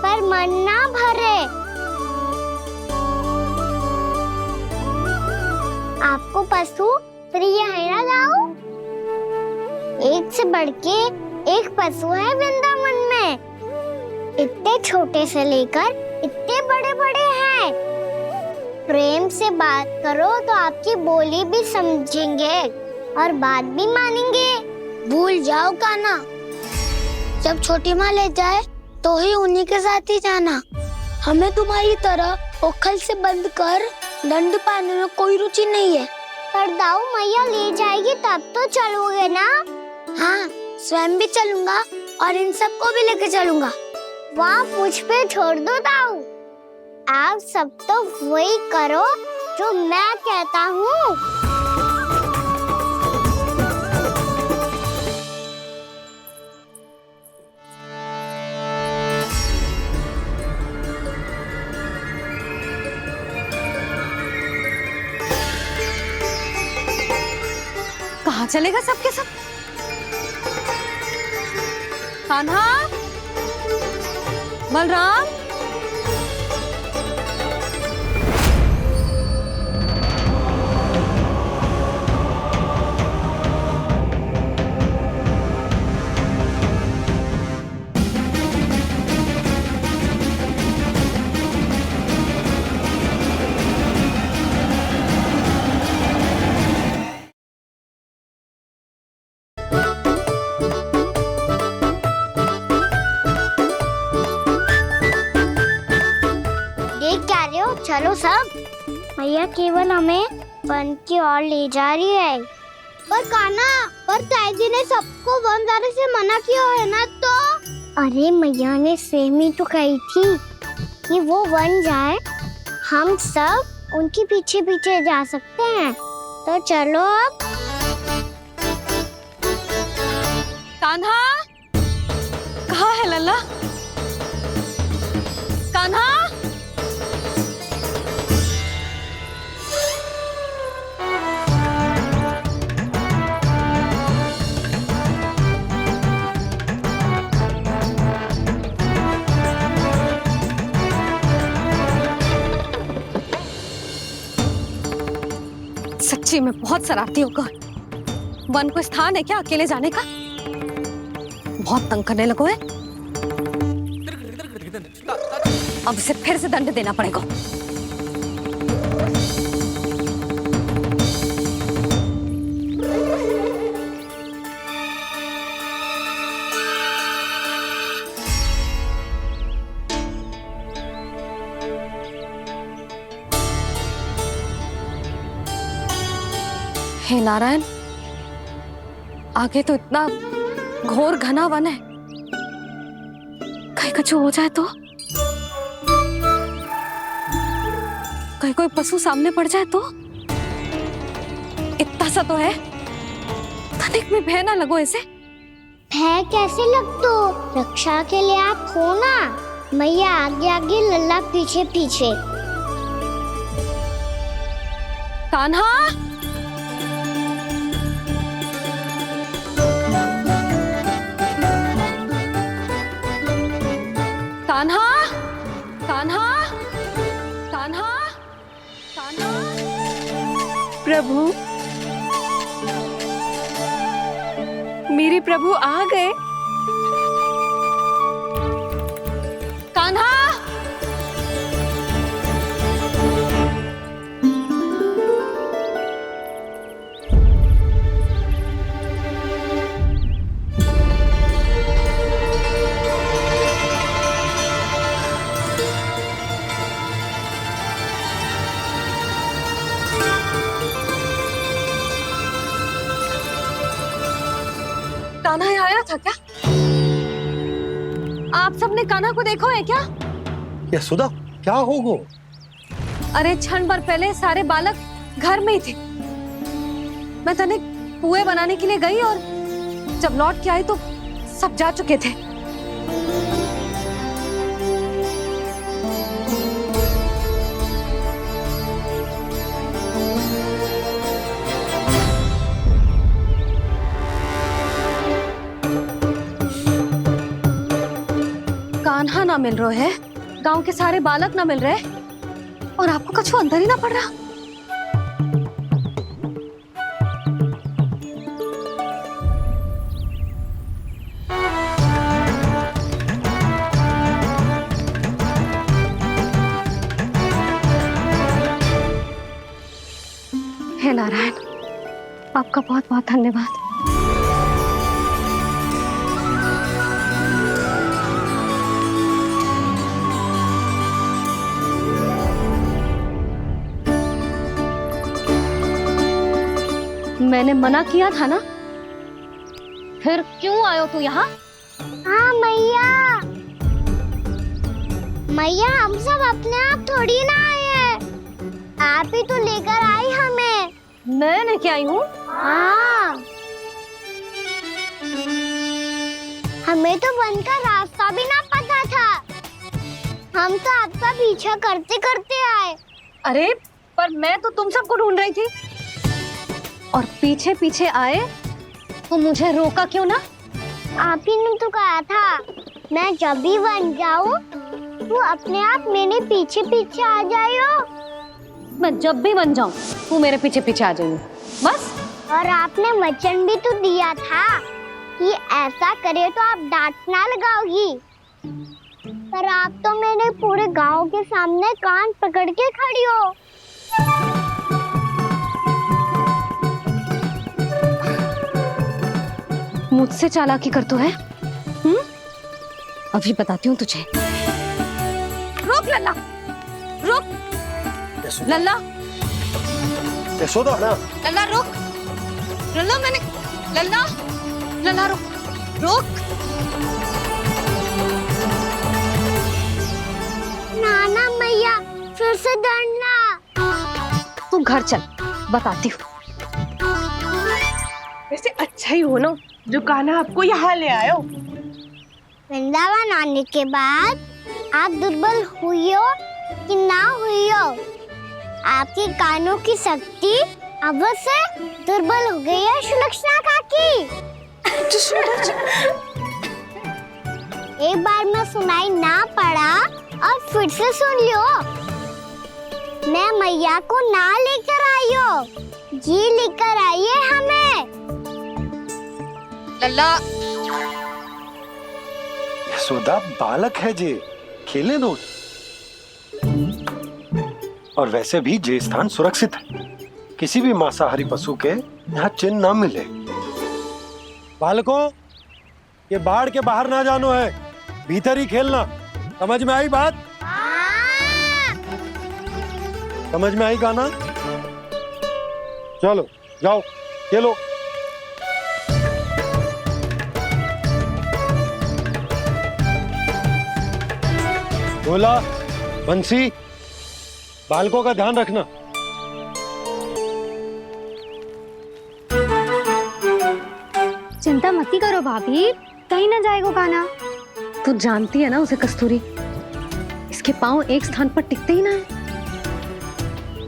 पर मन ना भरे। आपको पशु प्रिय है ना दाऊ? एक से बढ़ के एक पशु है वृंदावन में। इतने छोटे से लेकर इतने बड़े बड़े हैं। प्रेम से बात करो तो आपकी बोली भी समझेंगे और बात भी मानेंगे। भूल जाओ कान्हा, जब छोटी माँ ले जाए तो ही उन्हीं के साथ ही जाना। हमें तुम्हारी तरह ओखल से बंद कर दंड पाने में कोई रुचि नहीं है। पर दाऊ मैया ले जाएगी तब तो चलोगे ना? हाँ, स्वयं भी चलूंगा और इन सबको भी लेके चलूंगा। वहाँ मुझ पे छोड़ दो दाऊ। आप सब तो वही करो जो मैं कहता हूँ। कहाँ चलेगा सबके सब? कान्हा, बलराम, चलो सब। मैया केवल हमें वन की ओर ले जा रही है। पर कान्हा, पर ताईजी ने सबको वन जाने से मना किया है ना तो? अरे मैया ने सेम ही तो कही थी कि वो वन जाए, हम सब उनके पीछे पीछे जा सकते हैं। तो चलो अब। कान्हा, कहाँ है लल्ला? कान्हा, सच्ची में बहुत शरारती होकर। वन को स्थान है क्या अकेले जाने का? बहुत तंग करने लगो है। अब इसे फिर से दंड देना पड़ेगा। हे नारायण, आगे तो इतना घोर घना वन है, कहीं कुछ हो जाए तो? कहीं कोई पशु सामने पड़ जाए तो? इतना सा तो है, तनिक में भय ना लगो ऐसे। भय कैसे लग तो? रक्षा के लिए आप हो ना। मैया आगे आगे, लल्ला पीछे पीछे। कान्हा, कान्हा, कान्हा, कान्हा, कान्हा। प्रभु, मेरे प्रभु आ गए। कान्हा, कान्हा यहाँ आया था क्या? आप सबने कान्हा को देखो है क्या? यशोदा, क्या होगो? अरे क्षण भर पहले सारे बालक घर में ही थे। मैं तनिक पुए बनाने के लिए गई और जब लौट के आई तो सब जा चुके थे। कान्हा ना मिल रहे है, गांव के सारे बालक ना मिल रहे, और आपको कछु अंदर ही ना पड़ रहा। हे नारायण, आपका बहुत बहुत धन्यवाद। मैंने मना किया था ना, फिर क्यों आयो तू यहाँ? हाँ मैया, मैया हम सब अपने आप थोड़ी ना आए हैं, आप ही तो लेकर आई हमें। मैं लेके आई हूँ? हाँ, हमें तो वन का रास्ता भी ना पता था, हम तो आपका पीछा करते करते आए। अरे पर मैं तो तुम सबको ढूंढ रही थी, और पीछे पीछे आए तो मुझे रोका क्यों ना? आप ही ने तो कहा था मैं जब भी बन जाऊं तू अपने आप मेरे पीछे पीछे आ जाइयो। मैं जब भी बन जाऊं तू मेरे पीछे पीछे आ जाइयो बस। और आपने वचन भी तो दिया था कि ऐसा करे तो आप डांट ना लगाओगी, पर आप तो मेरे पूरे गांव के सामने कान पकड़ के खड़ी हो। मुझसे चालाकी कर तो है? अभी बताती हूँ तुझे। रुक लल्ला, रुक। लल्ला यशोदा ना लल्ला रुक। लल्ला मैंने लल्ला लल्ला रुक रुक। नाना मैया फिर से डरना। तू घर चल, बताती हूँ। वैसे अच्छा ही हो ना जो कान्हा आपको यहाँ ले आयो। वृंदावन आने के बाद आप दुर्बल हुई हो कि ना हुई हो, आपके कानों की शक्ति अब से दुर्बल हो गई है सुलक्षणा काकी। एक बार में सुनाई ना पड़ा और फिर से सुन लियो। मैं मैया को ना लेकर आई हो, जी लेकर आई है हमें। लल्ला यशोदा बालक है जे, खेले दो। और वैसे भी जे स्थान सुरक्षित है, किसी भी मांसाहारी पशु के यहाँ चिन्ह ना मिले। बालकों, ये बाढ़ के बाहर ना जानो है, भीतर ही खेलना। समझ में आई बात? समझ में आई गाना? चलो जाओ खेलो। बोला बंसी, बालकों का ध्यान रखना। चिंता मत करो भाभी, कहीं ना जाएगा कान्हा। तू जानती है ना उसे कस्तूरी, इसके पांव एक स्थान पर टिकते ही ना है।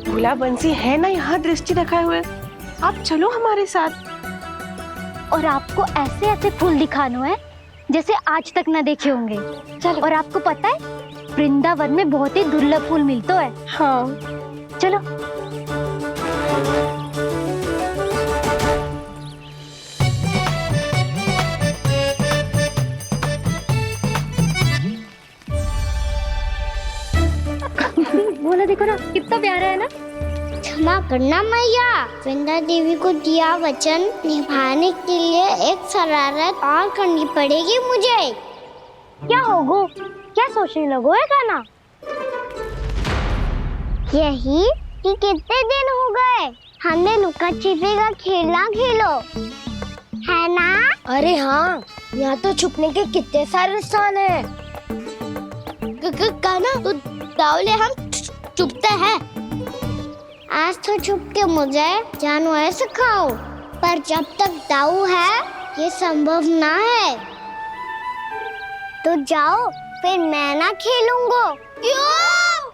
भोला बंसी है ना यहाँ दृष्टि रखाए हुए, आप चलो हमारे साथ। और आपको ऐसे ऐसे फूल दिखानो है जैसे आज तक न देखे होंगे। चलो। और आपको पता है वृंदावन में बहुत ही दुर्लभ फूल मिलते हैं। हाँ चलो। बोला देखो ना कितना प्यारा है ना। क्षमा करना मैया, वृंदा देवी को दिया वचन निभाने के लिए एक शरारत और करनी पड़ेगी मुझे। क्या होगो? क्या सोचने लगो है कान्हा? यही कि कितने दिन हो गए हमने लुका छिपी का खेलना खेलो, है ना? अरे हाँ, यहाँ तो छुपने के कितने सारे स्थान हैं। कान्हा तो दावले हम छुपते हैं। आज तो छुप के मुझे जानवर सिखाओ, पर जब तक दाऊ है ये संभव ना है। तो जाओ, फिर मैं ना खेलूंगा। क्यों?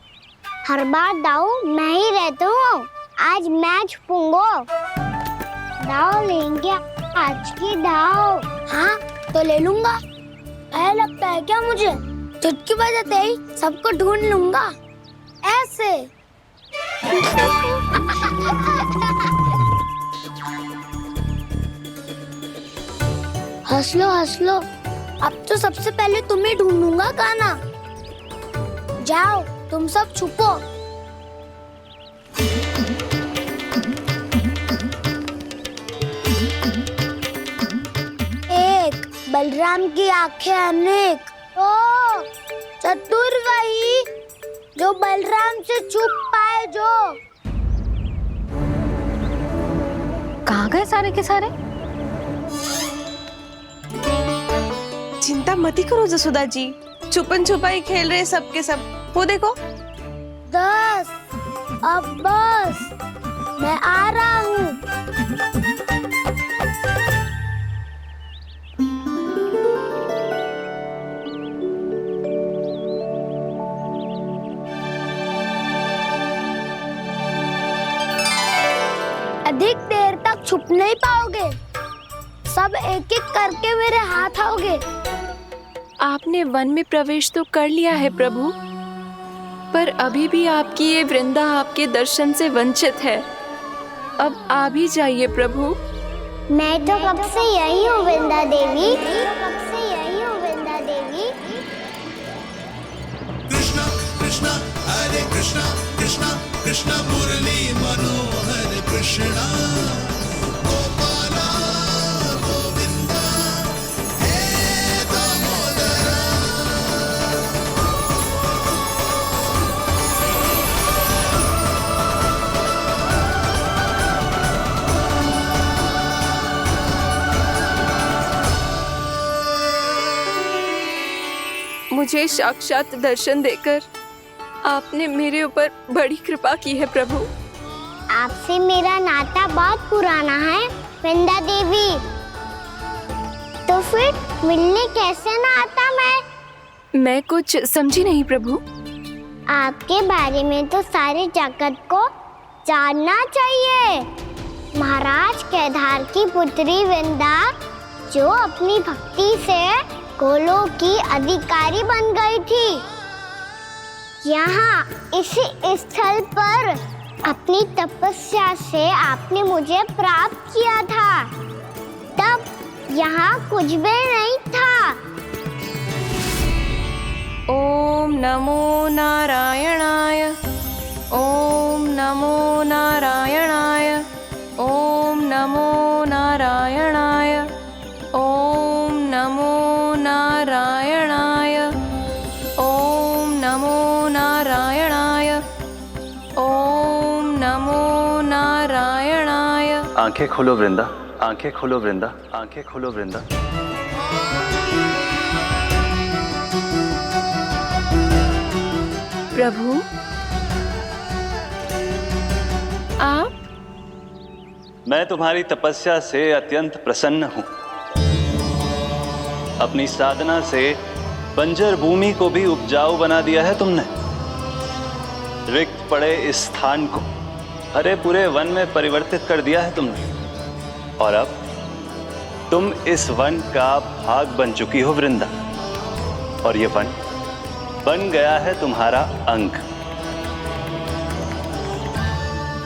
हर बार दाऊ मैं ही रहता हूँ, आज मैं छुपूंगा। दाऊ लेंगे आज की दाऊ। हाँ तो ले लूंगा। ऐसा लगता है क्या मुझे? चुटकी बजाते ही सबको ढूंढ लूंगा ऐसे। हंस लो, अब तो सबसे पहले तुम्हें ढूंढूंगा कान्हा। जाओ तुम सब छुपो। एक, बलराम की आंखें अनेक। ओ चतुर वही जो बलराम से छुप पाए। जो कहाँ गए सारे के सारे? चिंता मत करो जसोदा जी, छुपन छुपाई खेल रहे सब के सब। वो देखो 10, अब बस, मैं आ रहा हूँ। अधिक देर तक छुप नहीं पाओगे, सब एक एक करके मेरे हाथ आओगे। आपने वन में प्रवेश तो कर लिया है प्रभु, पर अभी भी आपकी ये वृंदा आपके दर्शन से वंचित है। अब आ भी जाइए प्रभु। मैं तो कब से यही हूँ वृंदा देवी। कृष्णा कृष्णा हरे कृष्णा, कृष्णा कृष्णा मुरली मनोहर कृष्णा। गोपाला गोविंदा हे दामोदरा। मुझे साक्षात दर्शन देकर आपने मेरे ऊपर बड़ी कृपा की है प्रभु। आपसे मेरा नाता बहुत पुराना है वृंदा देवी, तो फिर मिलने कैसे ना आता मैं कुछ समझी नहीं प्रभु। आपके बारे में तो सारे जगत को जानना चाहिए। महाराज केदार की पुत्री वृंदा, जो अपनी भक्ति से गोलोक की अधिकारी बन गई थी, यहाँ इसी स्थल पर अपनी तपस्या से आपने मुझे प्राप्त किया था। तब यहाँ कुछ भी नहीं था। ओम नमो नारायणाय, ओम नमो नारायणाय, ओम नमो नारायणाय, ओम नमो नारायणाय, ओम नमो नारायणाय, ओम नमो नारायणाय। आंखें खोलो वृंदा, आंखें खोलो वृंदा, आंखें खोलो वृंदा। प्रभु आप? मैं तुम्हारी तपस्या से अत्यंत प्रसन्न हूं। अपनी साधना से बंजर भूमि को भी उपजाऊ बना दिया है तुमने। रिक्त पड़े इस स्थान को हरे पूरे वन में परिवर्तित कर दिया है तुमने। और अब तुम इस वन का भाग बन चुकी हो वृंदा, और ये वन बन गया है तुम्हारा अंग।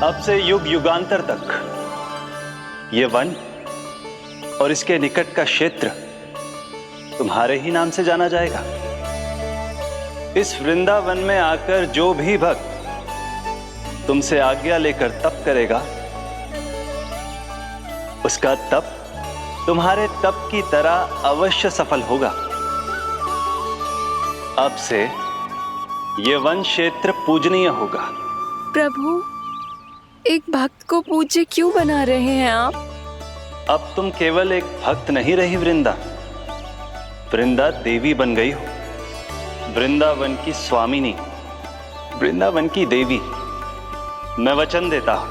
अब से युग युगांतर तक ये वन और इसके निकट का क्षेत्र तुम्हारे ही नाम से जाना जाएगा। इस वृंदावन में आकर जो भी भक्त तुमसे आज्ञा लेकर तप करेगा, उसका तप तुम्हारे तप की तरह अवश्य सफल होगा। अब से ये वन क्षेत्र पूजनीय होगा। प्रभु, एक भक्त को पूज्य क्यों बना रहे हैं आप? अब तुम केवल एक भक्त नहीं रही वृंदा, वृंदा देवी बन गई हो। वृंदावन की स्वामिनी, वृंदावन की देवी। मैं वचन देता हूं,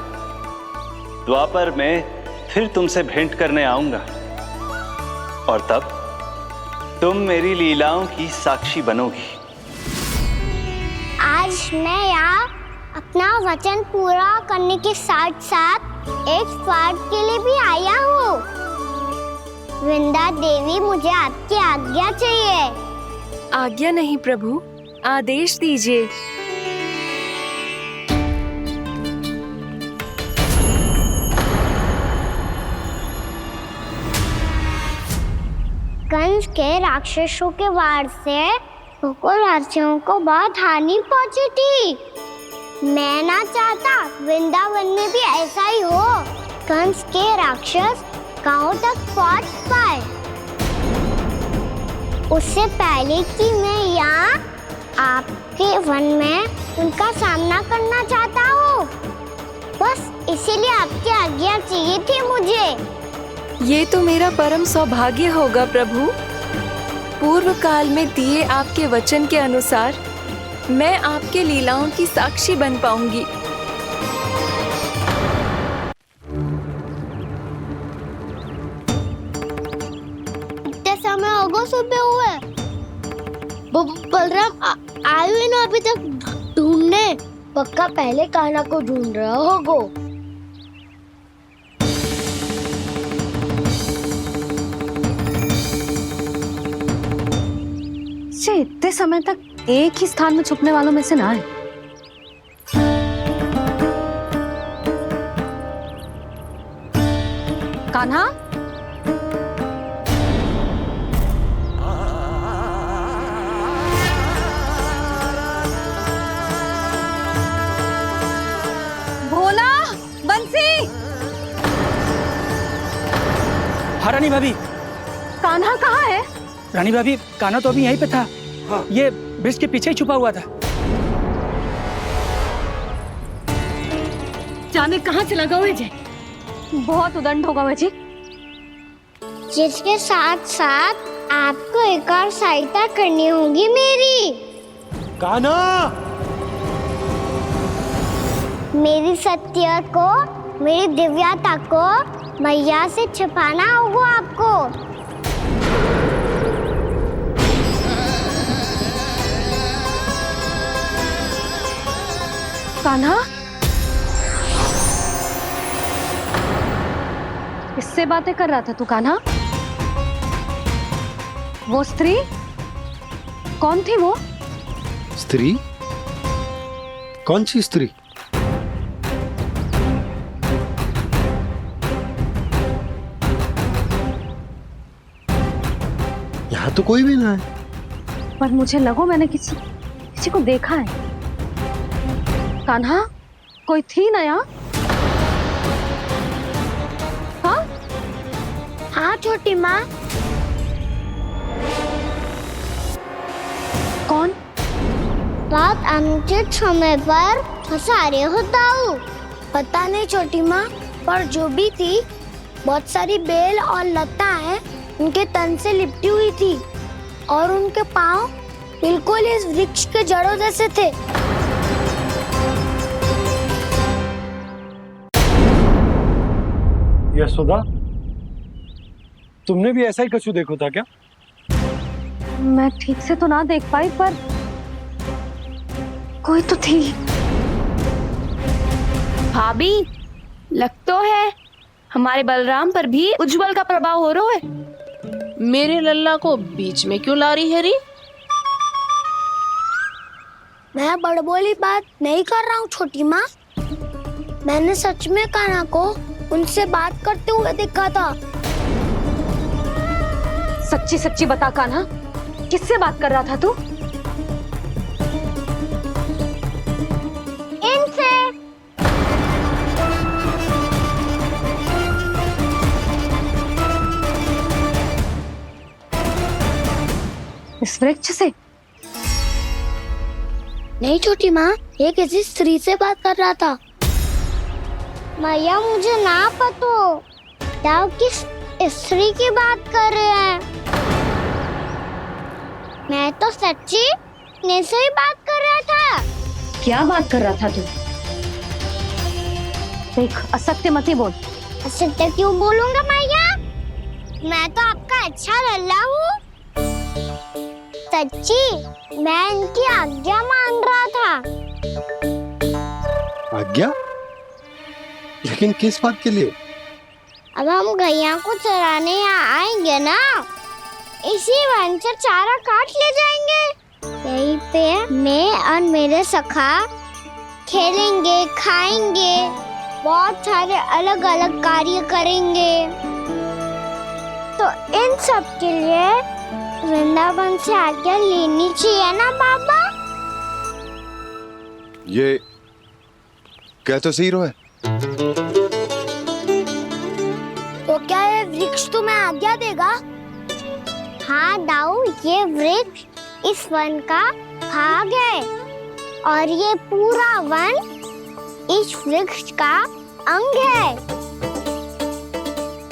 द्वापर में फिर तुमसे भेंट करने आऊंगा, और तब तुम मेरी लीलाओं की साक्षी बनोगी। आज मैं यहाँ अपना वचन पूरा करने के साथ साथ एक स्वार्थ के लिए भी आया हूँ। वृंदा देवी, मुझे आपकी आज्ञा चाहिए। आज्ञा नहीं प्रभु, आदेश दीजिए। कंस के राक्षसों के वार से गोकुलवासियों को बहुत हानि पहुंची थी। मैं ना चाहता वृंदावन में भी ऐसा ही हो। कंस के राक्षस गांव तक पहुंच पाए, उससे पहले कि मैं यहाँ आपके वन में उनका सामना करना चाहता हूँ। बस इसीलिए आपकी आज्ञा चाहिए थी मुझे। ये तो मेरा परम सौभाग्य होगा प्रभु। पूर्व काल में दिए आपके वचन के अनुसार मैं आपके लीलाओं की साक्षी बन पाऊंगी। इतने समय होगा सुबह हुए। बलराम आए हुए ना अभी तक ढूंढने? पक्का पहले कान्हा को ढूंढ रहा होगा। इतने समय तक एक ही स्थान में छुपने वालों में से ना है। कान्हा, भोला, बंसी। हाँ रानी भाभी। कान्हा कहाँ है? रानी भाभी, कान्हा तो अभी यहीं पे था। हाँ। ये ब्रिज के पीछे ही छुपा हुआ था। जाने कहाँ चला गया है? बहुत उदंड होगा वह जी। जिसके साथ साथ आपको एक और सहायता करनी होगी मेरी। कान्हा, मेरी सत्य को, मेरी दिव्यता को मैया से छिपाना होगा आपको। कान्हा, किससे बातें कर रहा था तू कान्हा? वो स्त्री कौन थी? वो स्त्री? कौन सी स्त्री? यहाँ तो कोई भी ना है। पर मुझे लगो मैंने किसी को देखा है। कान्हा, कोई थी ना यहाँ? हाँ? हाँ छोटी माँ। कौन? रात अनुचित समय पर फंसारे होता हूँ। पता नहीं छोटी माँ, पर जो भी थी बहुत सारी बेल और लताएं उनके तन से लिपटी हुई थी और उनके पाँव बिल्कुल इस वृक्ष के जड़ों जैसे थे। यशोदा, तुमने भी ऐसा ही कछु देखो था क्या? मैं ठीक से तो ना देख पाई, पर कोई तो थी। भाभी, लग तो है हमारे बलराम पर भी उज्जवल का प्रभाव हो रहा है। मेरे लल्ला को बीच में क्यों ला रही है री? मैं बड़बोली बात नहीं कर रहा हूँ छोटी माँ। मैंने सच में कान्हा को उनसे बात करते हुए देखा था। सच्ची सच्ची बता कान्हा, किससे बात कर रहा था तू? इनसे। इस वृक्ष से? नहीं छोटी माँ, ये किसी स्त्री से बात कर रहा था। मैया मुझे ना पतो क्या किस स्त्री की बात कर रहे हैं। मैं तो सच्ची ने से ही बात कर रहा था। क्या बात कर रहा था तू? देख, असत्य मत ही बोल। असत्य क्यों बोलूंगा मैया? मैं तो आपका अच्छा लल्ला हूँ। सच्ची मैं इनकी आज्ञा मान रहा था। आज्ञा? लेकिन किस बात के लिए? अब हम गैया को चराने यहाँ आएंगे ना, इसी वन से चारा काट ले जाएंगे। यहीं पे मैं और मेरे सखा खेलेंगे, खाएंगे, बहुत सारे अलग अलग कार्य करेंगे। तो इन सब के लिए वृंदावन से आज्ञा लेनी चाहिए ना बाबा? ये कह तो सही रहा है। तो क्या ये वृक्ष तुम्हें आज्ञा देगा? हाँ दाऊ, ये वृक्ष इस वन का भाग है और ये पूरा वन इस वृक्ष का अंग है।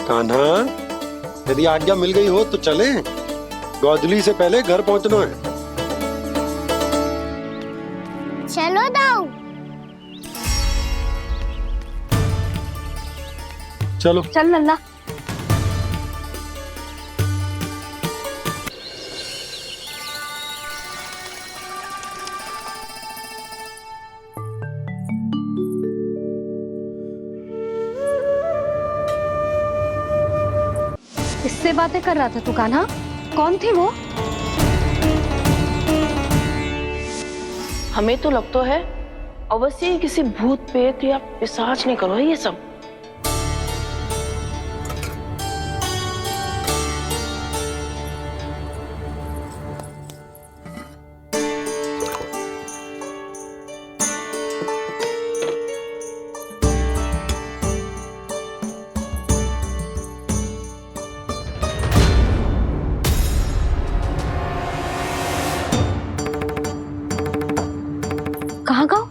कान्हा, यदि आज्ञा मिल गई हो तो चले। गोधूली से पहले घर पहुंचना है। चलो दाऊ। चलो चल लल्ला। किससे बातें कर रहा था तू कान्हा? कौन थी वो? हमें तो लगता है अवश्य ही किसी भूत प्रेत या पिशाच ने करो ये सब। कहाँ गाँव?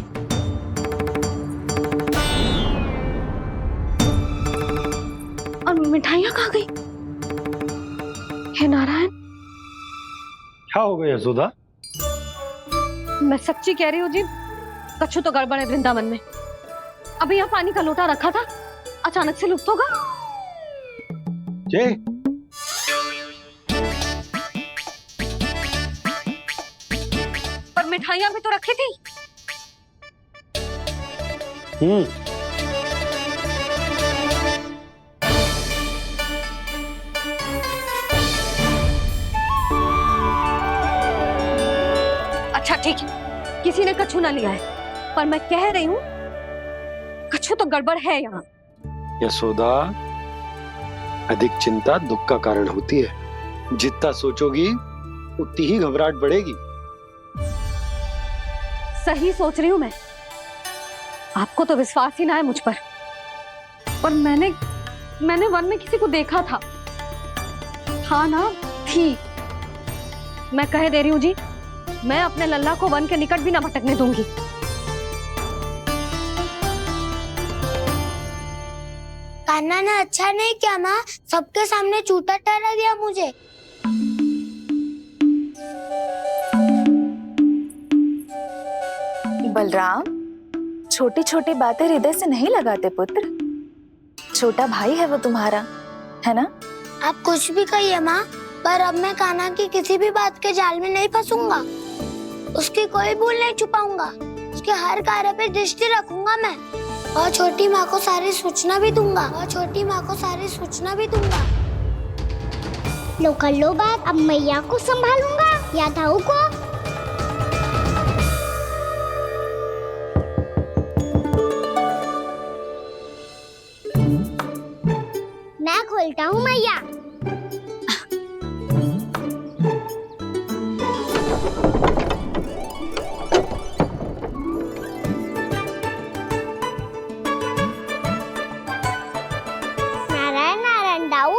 और मिठाइयाँ कहाँ गई? हे नारायण, क्या हो गया यशोदा? मैं सच्ची कह रही हूँ जी, कछु तो गड़बड़ है वृंदावन में। अभी यहाँ पानी का लोटा रखा था, अचानक से लुप्त होगा। जय पर मिठाइयाँ भी तो रखी थी। अच्छा ठीक है, किसी ने कछु ना लिया है, पर मैं कह रही हूँ कछु तो गड़बड़ है यहाँ। यशोदा, अधिक चिंता दुख का कारण होती है। जितना सोचोगी उतनी ही घबराहट बढ़ेगी। सही सोच रही हूँ मैं। आपको तो विश्वास ही ना है मुझ पर मैंने वन में किसी को देखा था। हाँ ना, थी। मैं कह दे रही हूँ जी, मैं अपने लल्ला को वन के निकट भी ना भटकने दूंगी। कान्हा ने अच्छा नहीं किया माँ, सबके सामने झूठा ठहरा दिया मुझे। बलराम, छोटी छोटी बातें हृदय से नहीं लगाते पुत्र। छोटा भाई है वो तुम्हारा, है ना? आप कुछ भी कहिए माँ, पर अब मैं कान्हा की किसी भी बात के जाल में नहीं फंसूंगा। उसकी कोई भूल नहीं छुपाऊंगा। उसके हर कार्य पे दृष्टि रखूंगा मैं, और छोटी माँ को सारी सूचना भी दूंगा। लो कर लो बात। अब मैया को संभालूंगा या दाऊ को? मैं खोलता हूँ मैया। नारायण नारायण दाऊ।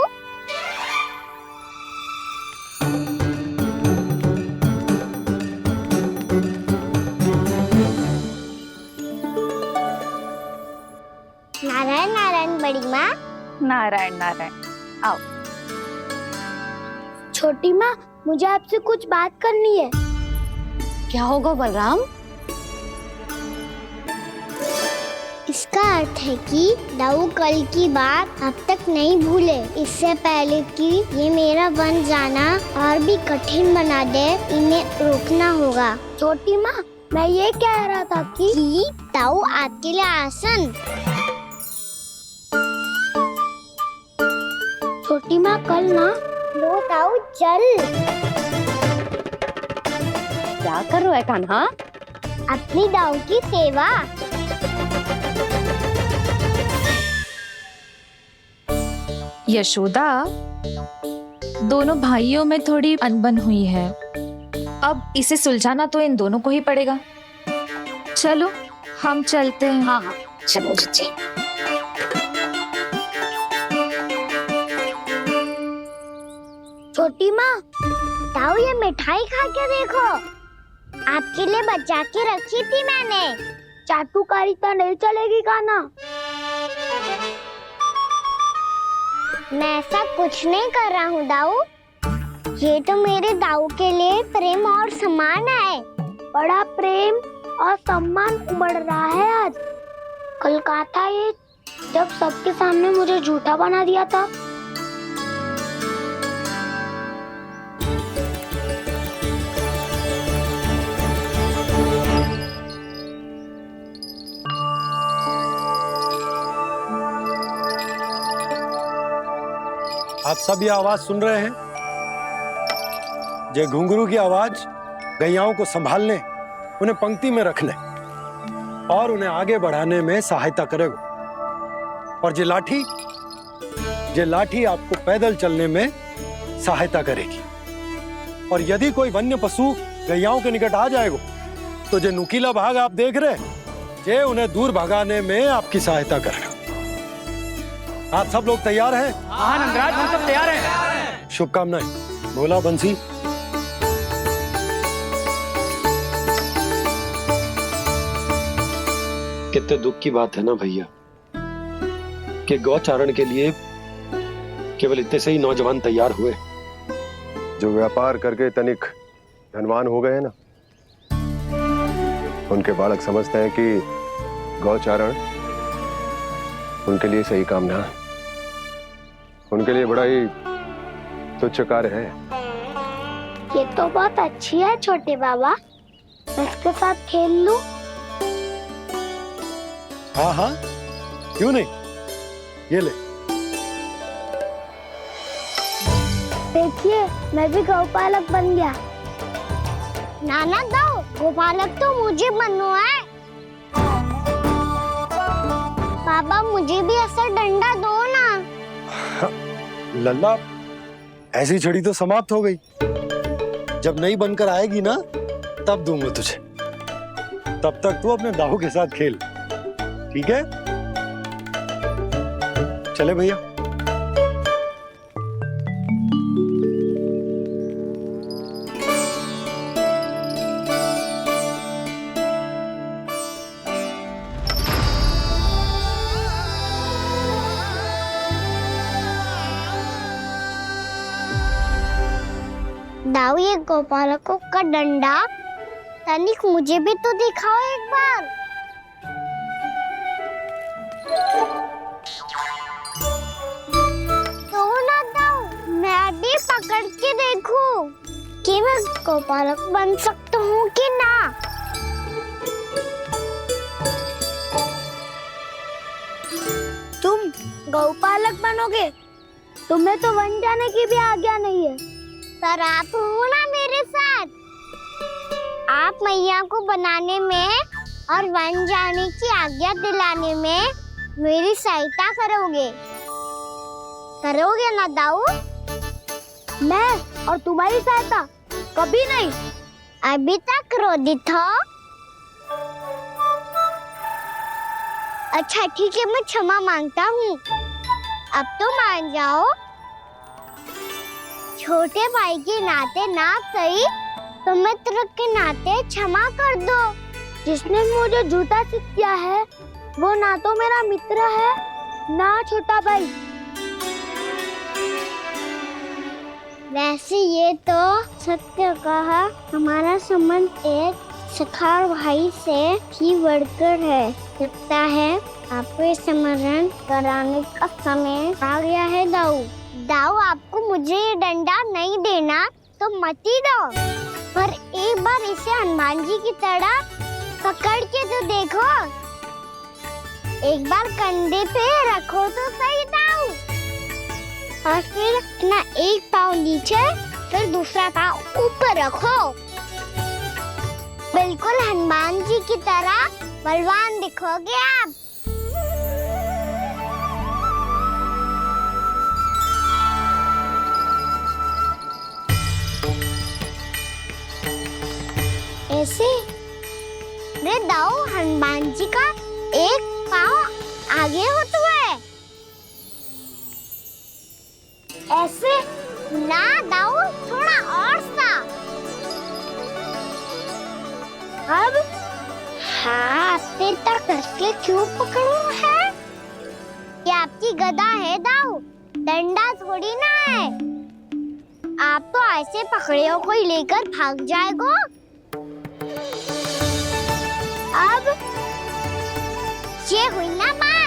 नारायण नारायण बड़ी माँ। नारायण नारायण, आओ। छोटी माँ, मुझे आपसे कुछ बात करनी है। क्या होगा बलराम? इसका अर्थ है कि दाऊ कल की बात अब तक नहीं भूले। इससे पहले कि ये मेरा वन जाना और भी कठिन बना दे, इन्हें रोकना होगा। छोटी माँ, मैं ये कह रहा था कि दाऊ आपके लिए आसन। छोटी माँ, कल ना। लो दाऊ चल। क्या कर रहा है कान्हा? अपनी दाऊ की सेवा। यशोदा, दोनों भाइयों में थोड़ी अनबन हुई है। अब इसे सुलझाना तो इन दोनों को ही पड़ेगा। चलो हम चलते हैं। हाँ हाँ चलो जी। छोटी माँ, दाऊ ये मिठाई खा के देखो। आपके लिए बचा के रखी थी मैंने। चाटुकारिता नहीं चलेगी कान्हा। मैं ऐसा कुछ नहीं कर रहा हूँ दाऊ। ये तो मेरे दाऊ के लिए प्रेम और सम्मान है। बड़ा प्रेम और सम्मान उमड़ रहा है आज। कल कहा था ये, जब सबके सामने मुझे झूठा बना दिया था। आप सब ये आवाज सुन रहे हैं? ये घुंघरू की आवाज गैयाओं को संभालने, उन्हें पंक्ति में रखने और उन्हें आगे बढ़ाने में सहायता करेगा। और ये लाठी आपको पैदल चलने में सहायता करेगी। और यदि कोई वन्य पशु गैयाओं के निकट आ जाएगा तो जो नुकीला भाग आप देख रहे हैं, ये उन्हें दूर भगाने में आपकी सहायता करेगा। आप सब लोग तैयार हैं? हाँ नंदराज, हम सब तैयार हैं। शुभकामनाएं। बोला बंसी। कितने दुख की बात है ना भैया कि गौचारण के लिए केवल इतने से ही नौजवान तैयार हुए। जो व्यापार करके तनिक धनवान हो गए ना, उनके बालक समझते हैं कि गौचारण उनके लिए सही काम ना है, उनके लिए बड़ा ही तुच्छ कार्य है। ये तो बहुत अच्छी है छोटे बाबा, मैं इसके साथ खेल लूं? हाँ हाँ, क्यों नहीं, ये ले। देखिए मैं भी गौपालक बन गया। नाना दो, गोपालक तो मुझे बनना है। पापा मुझे भी ऐसा डंडा दो ना। लल्ला, ऐसी छड़ी तो समाप्त हो गई, जब नई बनकर आएगी ना तब दूंगा तुझे। तब तक तू अपने दाऊ के साथ खेल, ठीक है? चले भैया। दाऊ, ये गोपालकों का डंडा तनिक मुझे भी तो दिखाओ एक बार। तो ना दाऊ, मैं भी पकड़ के देखूं कि मैं गोपालक बन सकता हूँ कि ना। तुम गौपालक बनोगे? तुम्हें तो वन जाने की भी आज्ञा नहीं है। पर आप हो ना मेरे साथ, आप मैया को बनाने में और वन जाने की आज्ञा दिलाने में मेरी सहायता करोगे ना दाऊ? मैं और तुम्हारी सहायता कभी नहीं। अभी तक क्रोधित हो? अच्छा ठीक है, मैं क्षमा मांगता हूँ, अब तो मान जाओ। छोटे भाई के नाते ना सही तो मित्र के नाते क्षमा कर दो। जिसने मुझे झूठा सिद्ध किया है वो ना तो मेरा मित्र है ना छोटा भाई। वैसे ये तो सत्य कहा, हमारा संबंध एक सखार भाई से भी बढ़कर है। लगता है आपको स्मरण कराने का समय आ गया है दाऊ। दाऊ, आपको मुझे ये डंडा नहीं देना तो मत ही दो, पर एक बार इसे हनुमान जी की तरह पकड़ के तो देखो। एक बार कंधे पे रखो तो सही दाऊ, और फिर अपना एक पाँव नीचे फिर दूसरा पाँव ऊपर रखो। बिल्कुल हनुमान जी की तरह बलवान दिखोगे आप। ऐसे रे दाऊ, हनुमान जी का एक पाँव आगे होता है। ऐसे ना दाऊ, थोड़ा और सा। अब हाथ पे तक कसके क्यों पकड़ू है? ये आपकी गदा है दाऊ, डंडा थोड़ी ना है। आप तो ऐसे पकड़ियों को लेकर भाग जाएगो। अब ये हुई ना बात।